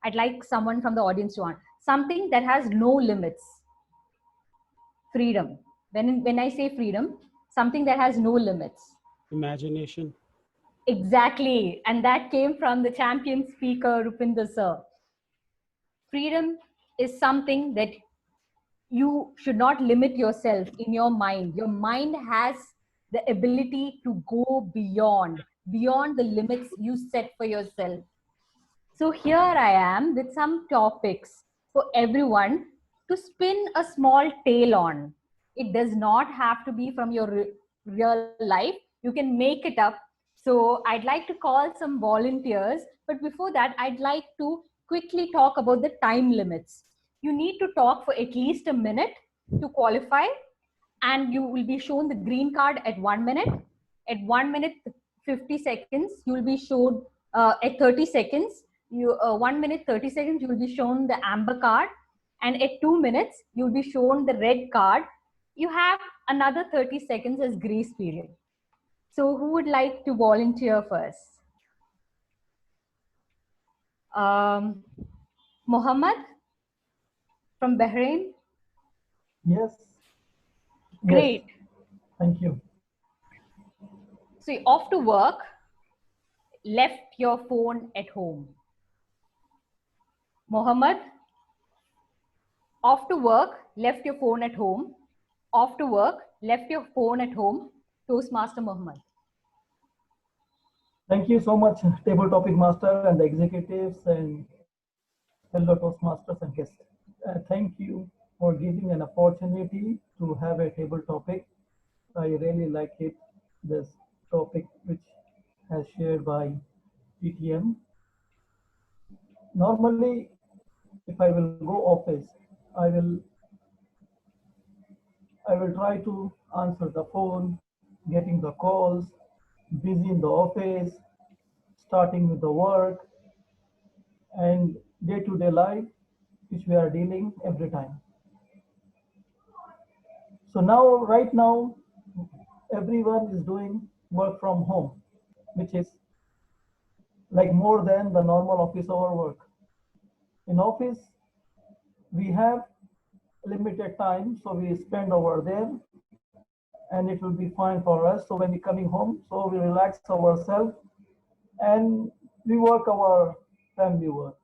I'd like someone from the audience to answer. Something that has no limits. Freedom. When I say freedom, something that has no limits. Imagination. Exactly. And that came from the champion speaker, Rupinder sir. Freedom is something that you should not limit yourself in your mind. Your mind has the ability to go beyond the limits you set for yourself. So here I am with some topics for everyone to spin a small tale on. It does not have to be from your real life. You can make it up. So I'd like to call some volunteers, but before that, I'd like to quickly talk about the time limits. You need to talk for at least a minute to qualify, and you will be shown the green card at 1 minute. At 1 minute 50 seconds, you will be shown at 30 seconds. 1 minute 30 seconds, you will be shown the amber card, and at 2 minutes, you will be shown the red card. You have another 30 seconds as grace period. So who would like to volunteer first? Mohammed from Bahrain. Yes. Great. Yes. Thank you. So you're off to work, left your phone at home. Mohammed, off to work, left your phone at home. Off to work, left your phone at home. Toastmaster Mohammed. Thank you so much, Table Topic Master and the executives and fellow Toastmasters and guests. Thank you for giving an opportunity to have a table topic. I really like it, this topic which has shared by DTM. Normally, if I will go office, I will I will try to answer the phone, getting the calls, busy in the office, starting with the work and day-to-day life which we are dealing every time. So now, right now, everyone is doing work from home, which is like more than the normal office hour work. In office, we have limited time, so we spend over there and it will be fine for us. So when we coming home, so we relax ourselves and we work our family work.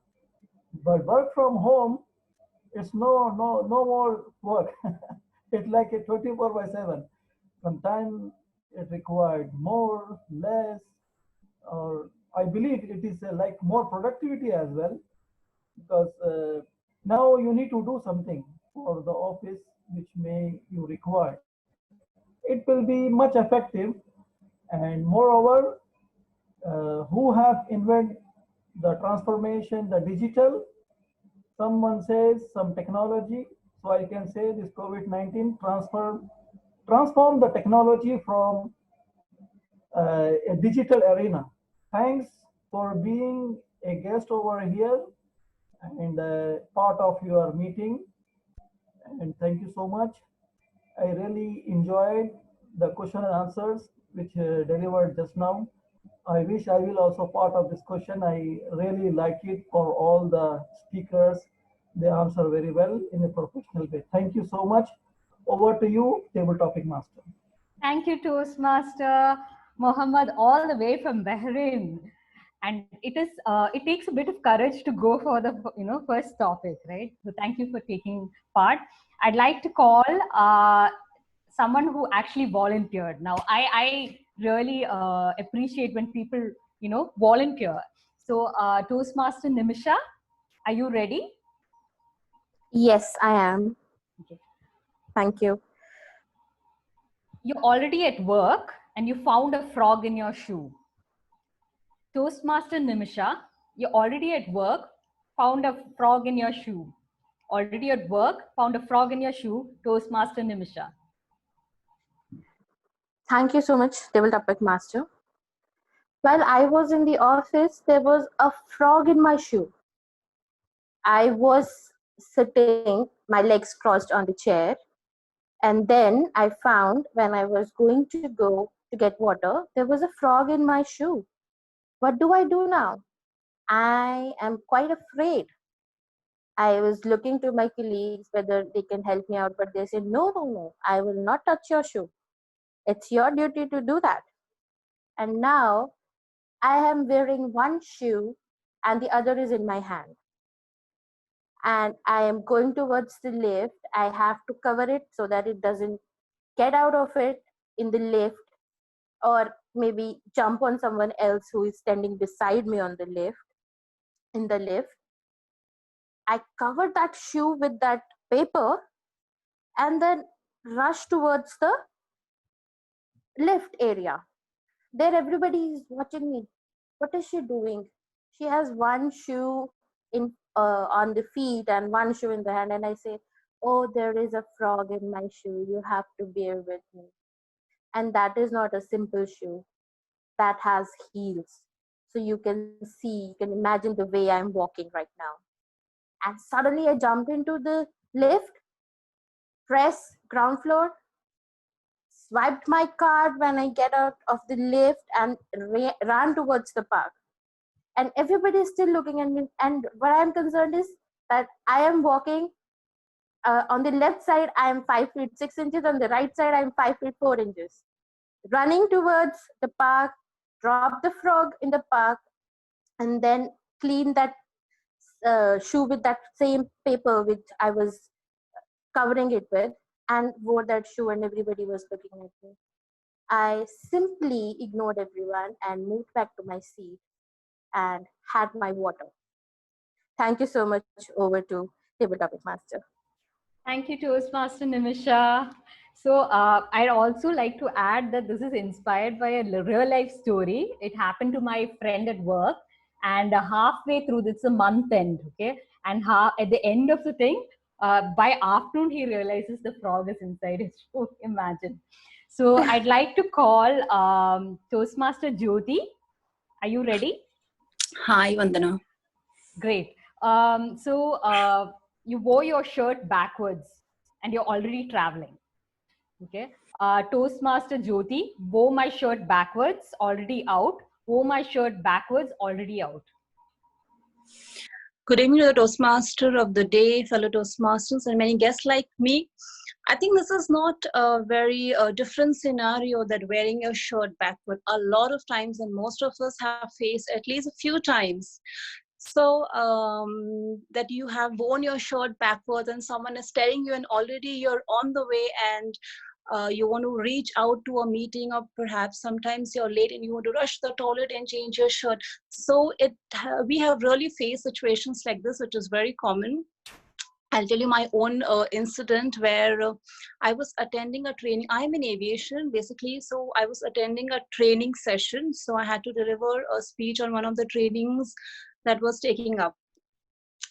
But work from home, it's no more work. It's like a 24/7. Sometimes it required more, less, or I believe it is like more productivity as well, because now you need to do something for the office which may you require. It will be much effective, and moreover, who have invented the transformation, the digital. Someone says some technology, so I can say this COVID-19 transform the technology from a digital arena. Thanks for being a guest over here and part of your meeting. And thank you so much. I really enjoyed the question and answers which delivered just now. I wish I will also part of this question. I really like it for all the speakers. They answer very well in a professional way. Thank you so much. Over to you, Table Topic Master. Thank you, Toastmaster Mohammed, all the way from Bahrain. And it takes a bit of courage to go for the first topic, right? So thank you for taking part. I'd like to call someone who actually volunteered. Now, I really appreciate when people volunteer. So Toastmaster Nimisha, are you ready? Yes, I am. Okay. Thank you. You're already at work and you found a frog in your shoe. Toastmaster Nimisha, you're already at work, found a frog in your shoe. Already at work, found a frog in your shoe. Toastmaster Nimisha. Thank you so much, Table Topic Master. While I was in the office, there was a frog in my shoe. I was sitting, my legs crossed on the chair, and then I found when I was going to go to get water, there was a frog in my shoe. What do I do now? I am quite afraid. I was looking to my colleagues whether they can help me out, but they said, no, I will not touch your shoe. It's your duty to do that. And now I am wearing one shoe and the other is in my hand. And I am going towards the lift. I have to cover it so that it doesn't get out of it in the lift or maybe jump on someone else who is standing beside me on the lift, in the lift. I covered that shoe with that paper and then rushed towards the lift area. There everybody is watching me. What is she doing? She has one shoe in on the feet and one shoe in the hand, and I say, oh, there is a frog in my shoe. You have to bear with me. And that is not a simple shoe. That has heels. So you can see, you can imagine the way I'm walking right now. And suddenly I jumped into the lift, press ground floor, swiped my card when I get out of the lift and ran towards the park. And everybody is still looking at me. And what I'm concerned is that I am walking On the left side, I am 5 feet 6 inches. On the right side, I am 5 feet 4 inches. Running towards the park, drop the frog in the park, and then clean that shoe with that same paper which I was covering it with, and wore that shoe, and everybody was looking at me. I simply ignored everyone and moved back to my seat and had my water. Thank you so much. Over to Table Topic Master. Thank you, Toastmaster Nimisha. So I'd also like to add that this is inspired by a real life story. It happened to my friend at work, and halfway through, it's a month end, okay? And at the end of the thing, by afternoon, he realizes the frog is inside his shoe. Imagine. So I'd like to call Toastmaster Jyoti. Are you ready? Hi, Vandana. Great. You wore your shirt backwards and you're already traveling. Okay. Toastmaster Jyoti, wore my shirt backwards, already out. Wore my shirt backwards, already out. Good evening to the Toastmaster of the day, fellow Toastmasters, and many guests like me. I think this is not a very different scenario that wearing your shirt backward. A lot of times, and most of us have faced at least a few times. So that you have worn your shirt backwards and someone is telling you and already you're on the way and you want to reach out to a meeting, or perhaps sometimes you're late and you want to rush to the toilet and change your shirt. So we have really faced situations like this, which is very common. I'll tell you my own incident where I was attending a training. I'm in aviation basically, so I was attending a training session. So I had to deliver a speech on one of the trainings that was taking up.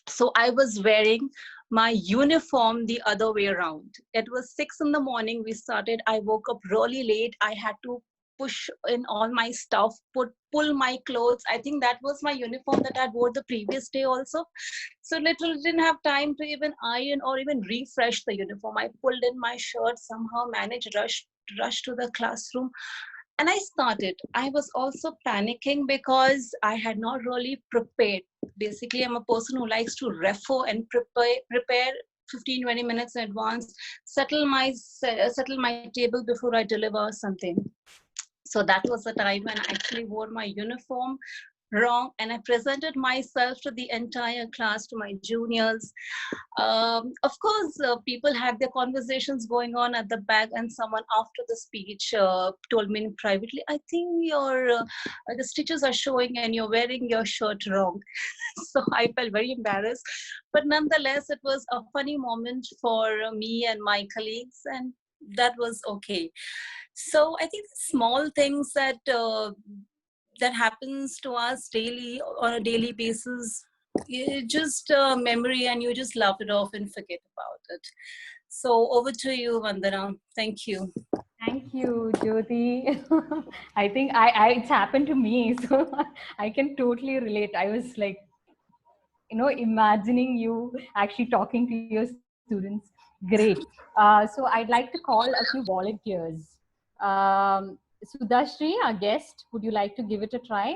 So I was wearing my uniform the other way around. It was 6 in the morning. We started. I woke up really late. I had to push in all my stuff, pull my clothes. I think that was my uniform that I wore the previous day also. So literally didn't have time to even iron or even refresh the uniform. I pulled in my shirt, somehow managed rush to the classroom. And I started. I was also panicking because I had not really prepared. Basically, I'm a person who likes to refer and prepare 15-20 minutes in advance, settle my table before I deliver something. So that was the time when I actually wore my uniform wrong, and I presented myself to the entire class, to my juniors. Of course, people had their conversations going on at the back, and someone after the speech told me privately, I think the stitches are showing and you're wearing your shirt wrong. So I felt very embarrassed, but nonetheless, it was a funny moment for me and my colleagues, and that was okay. So I think small things that happens to us daily, on a daily basis, just a memory, and you just laugh it off and forget about it. So over to you, Vandana. Thank you. Thank you, Jyoti. I think it's happened to me, so I can totally relate. I was like, imagining you actually talking to your students. Great. So I'd like to call a few volunteers. Sudhashri, our guest, would you like to give it a try?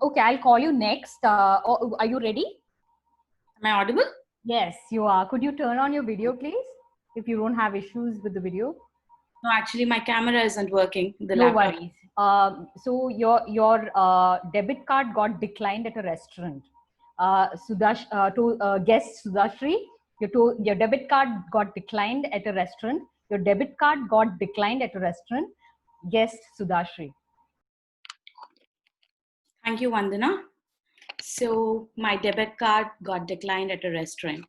Okay, I'll call you next. Are you ready? Am I audible? Yes, you are. Could you turn on your video, please? If you don't have issues with the video. No, actually, my camera isn't working. No worries. So your debit card got declined at a restaurant. Guest Sudhashri, your debit card got declined at a restaurant. Your debit card got declined at a restaurant. Guest Sudhashri. Thank you, Vandana. So my debit card got declined at a restaurant.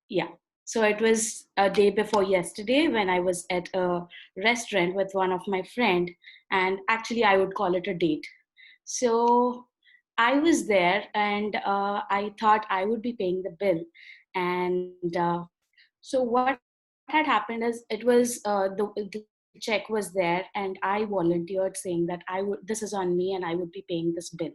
Yeah. So it was a day before yesterday when I was at a restaurant with one of my friend, and actually I would call it a date. So I was there, and I thought I would be paying the bill. And so what had happened is, it was the check was there, and I volunteered saying that this is on me and I would be paying this bill.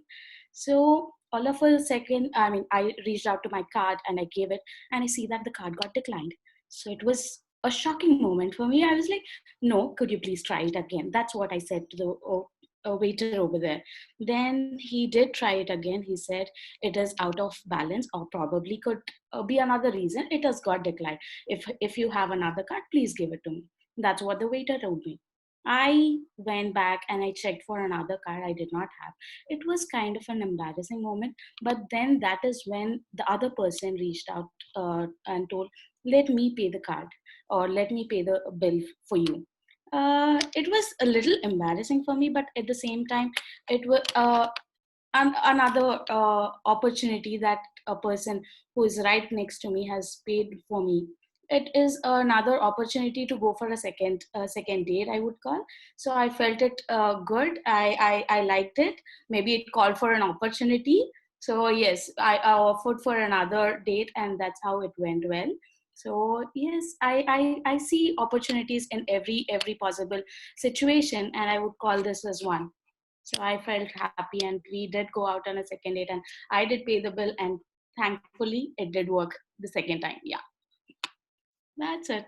So all of a second, I reached out to my card and I gave it, and I see that the card got declined. So it was a shocking moment for me. I was like, no, could you please try it again? That's what I said to waiter over there. Then he did try it again. He said it is out of balance, or probably could be another reason. It has got declined. If you have another card, please give it to me. That's what the waiter told me. I went back and I checked for another card I did not have. It was kind of an embarrassing moment, but then that is when the other person reached out and told, let me pay the card, or let me pay the bill for you. It was a little embarrassing for me, but at the same time, it was another opportunity that a person who is right next to me has paid for me. It is another opportunity to go for a second date, I would call. So I felt it good. I liked it. Maybe it called for an opportunity. So yes, I offered for another date, and that's how it went well. So yes, I see opportunities in every possible situation, and I would call this as one. So I felt happy, and we did go out on a second date, and I did pay the bill, and thankfully it did work the second time. Yeah, that's it.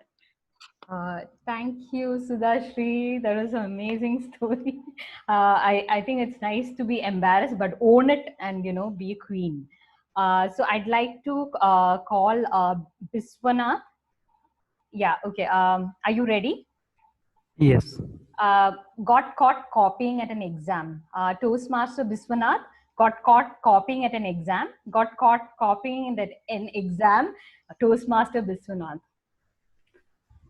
Thank you, Sudhashri. That was an amazing story. I think it's nice to be embarrassed, but own it and, you know, be a queen. So I'd like to call Biswanath. Yeah, okay. Are you ready? Yes. Got caught copying at an exam. Toastmaster Biswanath got caught copying at an exam. Got caught copying at an exam. Toastmaster Biswanath.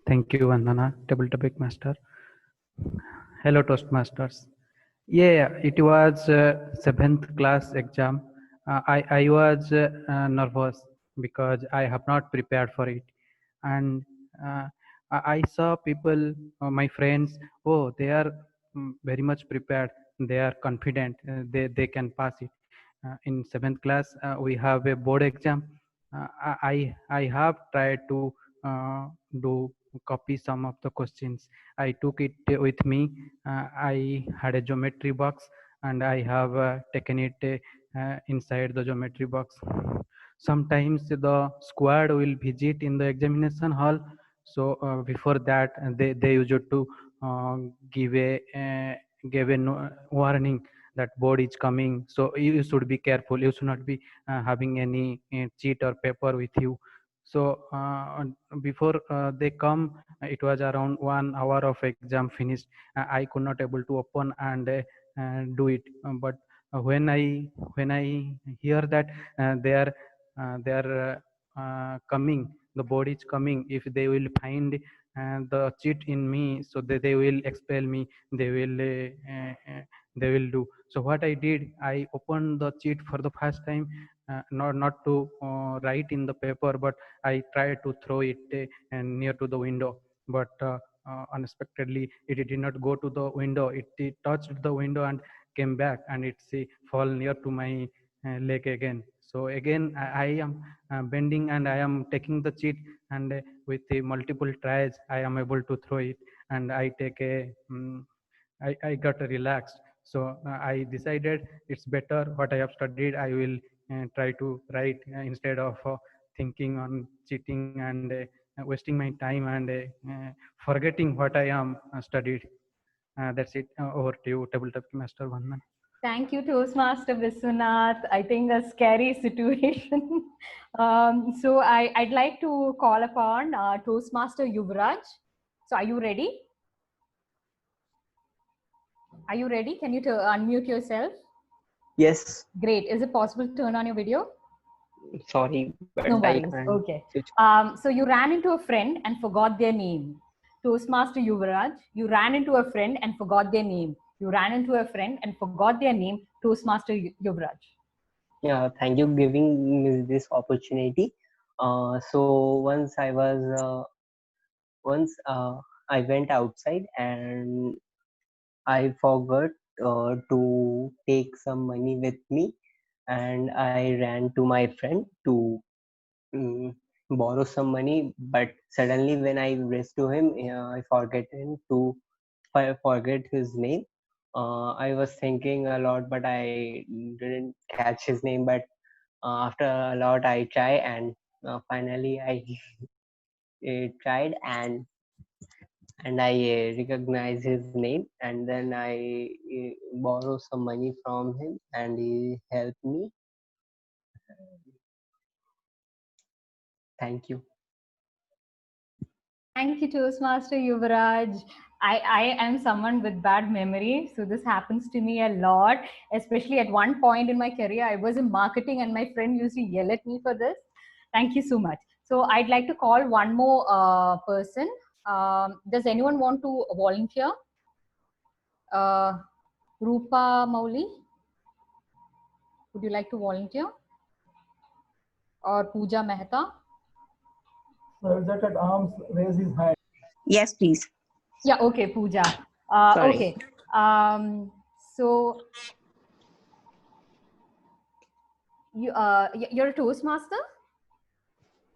Thank you, Vandana, Table Topic Master. Hello, Toastmasters. Yeah, it was 7th class exam. I was nervous because I have not prepared for it. And I saw people, my friends, oh, they are very much prepared. They are confident. They can pass it. In 7th class, we have a board exam. I have tried to do copy some of the questions. I took it with me. I had a geometry box, and I have taken it inside the geometry box. Sometimes the squad will visit in the examination hall. So before that, they used to give a warning that board is coming. So you should be careful. You should not be having any cheat or paper with you. So before they come, it was around 1 hour of exam finished. I could not able to open and do it. But when I hear that they are coming, the board is coming. If they will find the cheat in me, so they will expel me. They will do. So what I did, I opened the cheat for the first time, not to write in the paper, but I tried to throw it near to the window. But unexpectedly, it did not go to the window. It touched the window and came back, and it fall near to my leg again. So again, I am bending, and I am taking the cheat, and with the multiple tries, I am able to throw it, and I take I got relaxed. So I decided it's better what I have studied. I will try to write instead of thinking on cheating and wasting my time and forgetting what I am studied. That's it. Over to you, Tabletop Master Vandan. Thank you, Toastmaster Viswanath. I think a scary situation. So I'd like to call upon Toastmaster Yuvraj. So are you ready? Are you ready? Can you unmute yourself? Yes. Great. Is it possible to turn on your video? Sorry, but No I worries. can't. Okay. So you ran into a friend and forgot their name. Toastmaster Yuvraj, you ran into a friend and forgot their name. You ran into a friend and forgot their name. Toastmaster Yuvraj. Yeah, thank you giving me this opportunity. So once I went outside and I forgot to take some money with me, and I ran to my friend to borrow some money. But suddenly, when I reached to him, I forget his name. I was thinking a lot, but I didn't catch his name. But after a lot, I try, and finally I tried, and and I recognize his name, and then I borrow some money from him, and he helped me. Thank you. Thank you, Toastmaster Yuvraj. I am someone with bad memory, so this happens to me a lot, especially at one point in my career. I was in marketing and my friend used to yell at me for this. Thank you so much. So I'd like to call one more person. Does anyone want to volunteer? Rupa Mauli, would you like to volunteer? Or Pooja Mehta? Sir, at arms raise his hand. Yes, please. Yeah, okay, Pooja. Sorry. Okay. So you're a Toastmaster?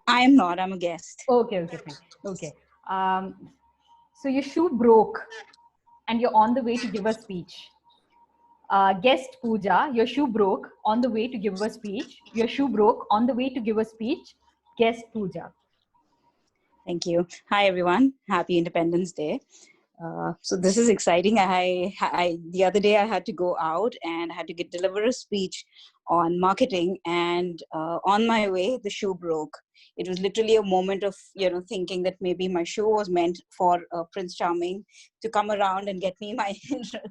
I am not. I'm a guest. Okay, fine. Okay. So your shoe broke and you're on the way to give a speech. Guest Pooja, your shoe broke on the way to give a speech. Your shoe broke on the way to give a speech. Guest Pooja. Thank you. Hi, everyone. Happy Independence Day. So this is exciting. The other day I had to go out and I had to deliver a speech on marketing, and on my way the shoe broke. It was literally a moment of thinking that maybe my shoe was meant for Prince Charming to come around and get me my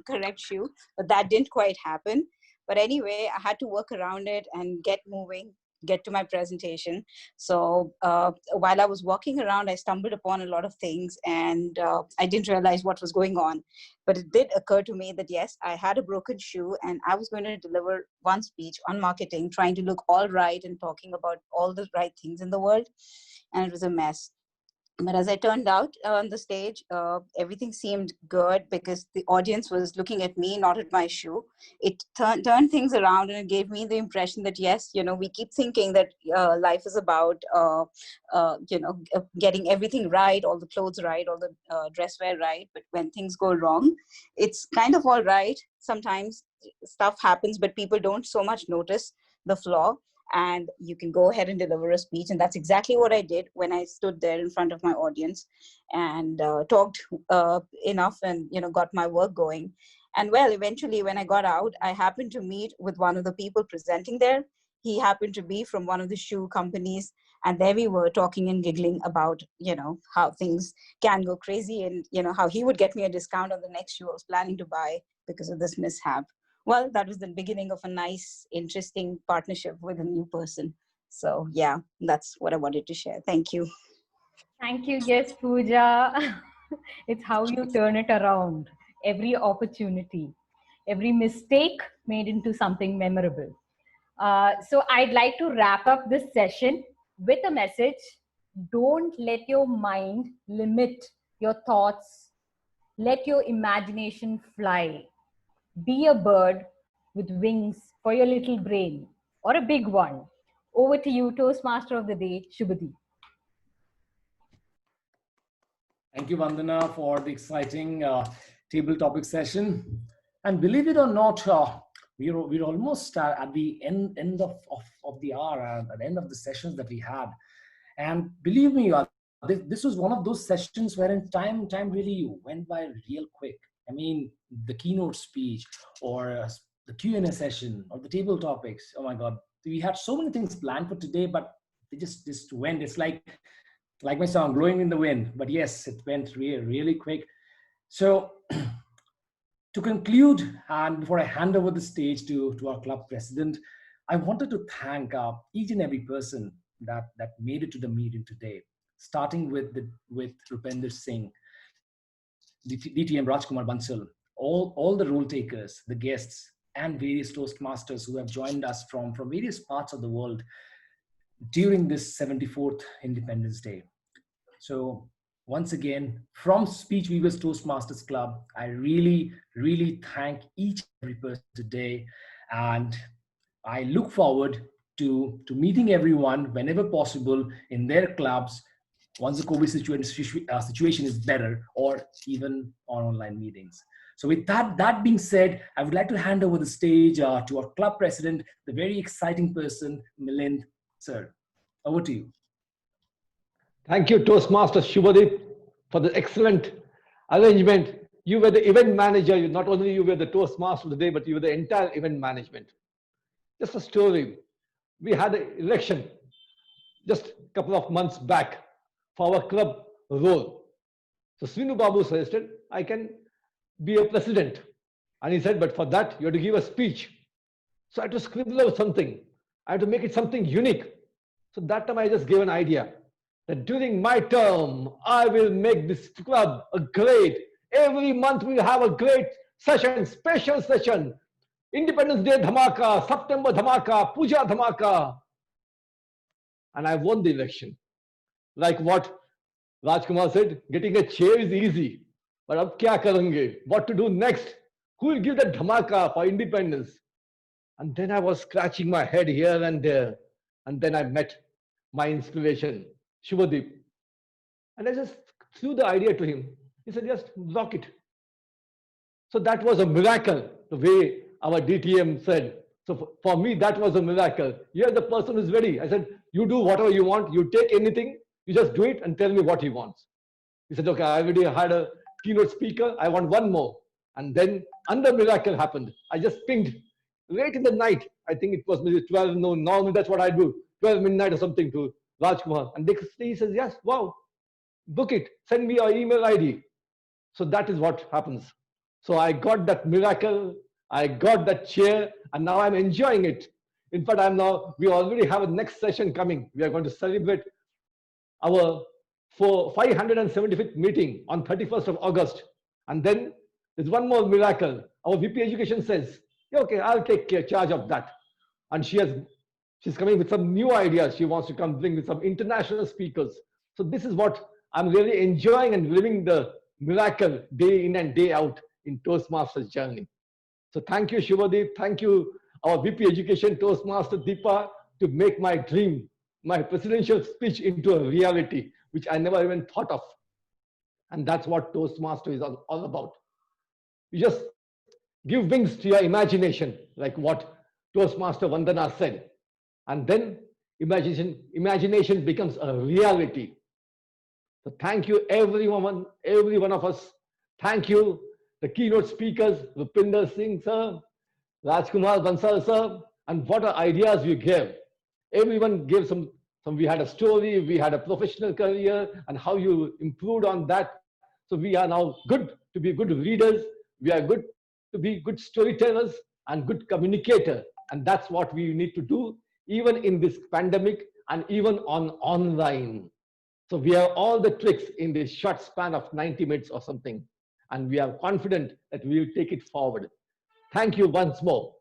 correct shoe, but that didn't quite happen. But anyway, I had to work around it and get moving, get to my presentation. So while I was walking around, I stumbled upon a lot of things, and I didn't realize what was going on. But it did occur to me that yes, I had a broken shoe and I was going to deliver one speech on marketing, trying to look all right and talking about all the right things in the world. And it was a mess. But as I turned out on the stage, everything seemed good because the audience was looking at me, not at my shoe. It turned things around, and it gave me the impression that, yes, we keep thinking that life is about, getting everything right, all the clothes right, all the dress wear right. But when things go wrong, it's kind of all right. Sometimes stuff happens, but people don't so much notice the flaw. And you can go ahead and deliver a speech. And that's exactly what I did when I stood there in front of my audience and talked enough and, got my work going. And well, eventually when I got out, I happened to meet with one of the people presenting there. He happened to be from one of the shoe companies. And there we were talking and giggling about, how things can go crazy and, how he would get me a discount on the next shoe I was planning to buy because of this mishap. Well, that was the beginning of a nice, interesting partnership with a new person. So yeah, that's what I wanted to share. Thank you. Thank you, guest Pooja. It's how you turn it around. Every opportunity, every mistake made into something memorable. So I'd like to wrap up this session with a message. Don't let your mind limit your thoughts. Let your imagination fly. Be a bird with wings for your little brain, or a big one. Over to you, Toastmaster of the Day, Shubhadeep. Thank you, Vandana, for the exciting table topic session. And believe it or not, we're almost at the end of the hour, at the end of the sessions that we had. And believe me, this was one of those sessions wherein time really went by real quick. I mean, the keynote speech or the Q&A session or the table topics. Oh my God, we had so many things planned for today, but they just went. It's like my song, Blowing in the Wind. But yes, it went really quick. So to conclude, and before I hand over the stage to our club president, I wanted to thank each and every person that made it to the meeting today, starting with Rupinder Singh, DTM Kumar Bansal, all the role takers, the guests, and various Toastmasters who have joined us from various parts of the world during this 74th Independence Day. So once again, from Speech Weavers Toastmasters Club, I really thank each and every person today, and I look forward to meeting everyone whenever possible in their clubs once the COVID situation is better, or even on online meetings. So with that being said, I would like to hand over the stage to our club president, the very exciting person, Milind, sir. Over to you. Thank you, Toastmaster Shubhadeep, for the excellent arrangement. You were the event manager. Not only you were the Toastmaster of the day, but you were the entire event management. Just a story. We had an election just a couple of months back for our club role. So Srinu Babu suggested I can be a president. And he said, but for that, you have to give a speech. So I had to scribble out something. I had to make it something unique. So that time I just gave an idea that during my term, I will make this club a great. Every month we'll have a great session, special session. Independence Day Dhamaka, September Dhamaka, Puja Dhamaka. And I won the election. Like what Rajkumar said, getting a chair is easy. But ab kya karenge? What to do next? Who will give that dhamaka for independence? And then I was scratching my head here and there. And then I met my inspiration, Shubhadeep. And I just threw the idea to him. He said, just block it. So that was a miracle, the way our DTM said. So for me, that was a miracle. You're the person who's ready. I said, you do whatever you want. You take anything. You just do it and tell me what he wants. He said, okay, I already had a keynote speaker. I want one more. And then another miracle happened. I just pinged late in the night. I think it was maybe 12 noon. Normally that's what I do. 12 midnight or something to Rajkumar. And he says, yes, wow, book it. Send me your email ID. So that is what happens. So I got that miracle. I got that chair. And now I'm enjoying it. In fact, we already have a next session coming. We are going to celebrate our 575th meeting on 31st of August. And then there's one more miracle. Our VP Education says, yeah, okay, I'll take charge of that. And she's coming with some new ideas. She wants to come bring with some international speakers. So this is what I'm really enjoying and living the miracle day in and day out in Toastmasters journey. So thank you, Shubhadeep. Thank you, our VP Education Toastmaster Deepa, to make my dream, my presidential speech into a reality, which I never even thought of. And that's what Toastmaster is all about. You just give wings to your imagination, like what Toastmaster Vandana said. And then imagination becomes a reality. So thank you, every one of us. Thank you, the keynote speakers, Rupinder Singh sir, Rajkumar Bansal sir, and what are ideas you gave. Everyone gave some, we had a story, we had a professional career, and how you improved on that. So we are now good to be good readers. We are good to be good storytellers and good communicator. And that's what we need to do, even in this pandemic and even on online. So we have all the tricks in this short span of 90 minutes or something. And we are confident that we will take it forward. Thank you once more.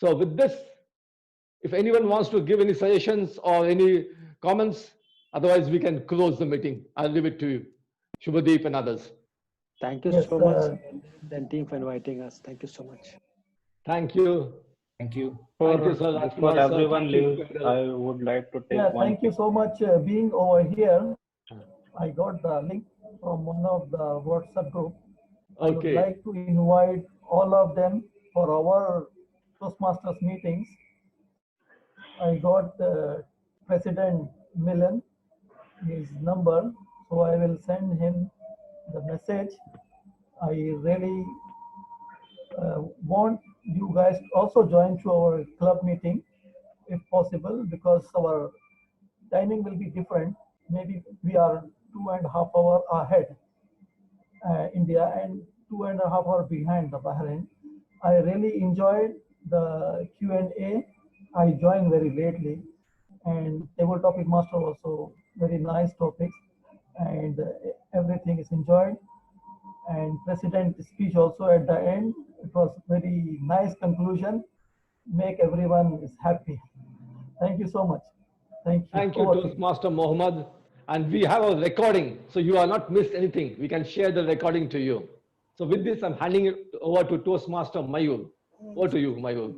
So with this, if anyone wants to give any suggestions or any comments, otherwise we can close the meeting. I'll leave it to you, Shubhadeep and others. Thank you so much, and team, for inviting us. Thank you so much. Thank you. Thank you. Thank you, sir. Before everyone leaves, I would like to take one. Thank you so much being over here. I got the link from one of the WhatsApp group. I would like to invite all of them for our Toastmasters meetings. I got President Milan, his number, so I will send him the message. I really want you guys to also join to our club meeting if possible, because our timing will be different. Maybe we are 2.5 hours ahead India and 2.5 hours behind the Bahrain. I really enjoyed the Q&A. I joined very lately, and table topic master also very nice topics, and everything is enjoyed. And president's speech also at the end, it was very nice conclusion, make everyone is happy. Thank you so much. Thank you. Thank you, Toastmaster Mohammed. And we have a recording, so you are not missed anything. We can share the recording to you. So with this, I'm handing it over to Toastmaster Mayur. Over to you, Mayur.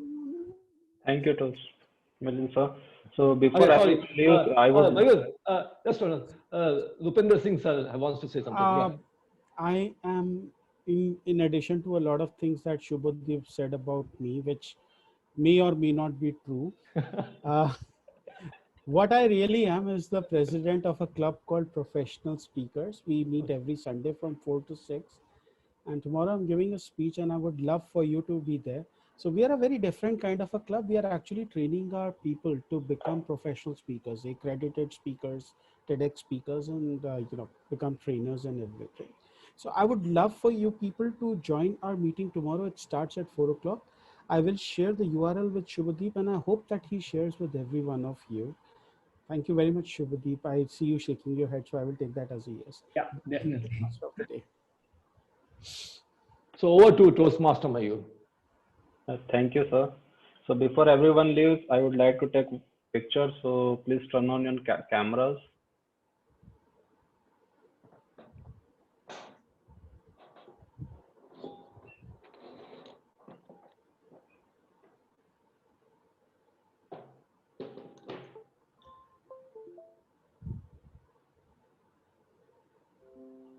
Thank you, Toastmaster sir. So before I leave, I was Mayur, just hold on. Rupinder Singh sir wants to say something. I am, in addition to a lot of things that Shubhadeep said about me, which may or may not be true. What I really am is the president of a club called Professional Speakers. We meet every Sunday from 4 to 6. And tomorrow I'm giving a speech and I would love for you to be there. So we are a very different kind of a club. We are actually training our people to become professional speakers, accredited speakers, TEDx speakers, and become trainers and everything. So I would love for you people to join our meeting tomorrow. It starts at 4 o'clock. I will share the URL with Shubhadeep and I hope that he shares with every one of you. Thank you very much, Shubhadeep. I see you shaking your head, so I will take that as a yes. Yeah, definitely. Last of the day. So over to Toastmaster Mayur. Thank you, sir. So before everyone leaves, I would like to take pictures. So please turn on your cameras.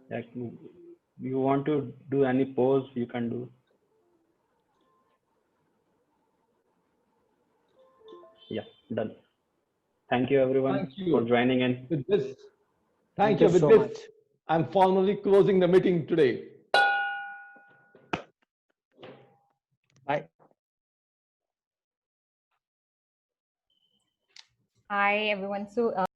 Like, you want to do any pose, you can do. Yeah, done. Thank you, everyone, Thank you for joining in. with this. Thank Thank you you. With so this, much. I'm formally closing the meeting today. Bye. Hi, everyone. So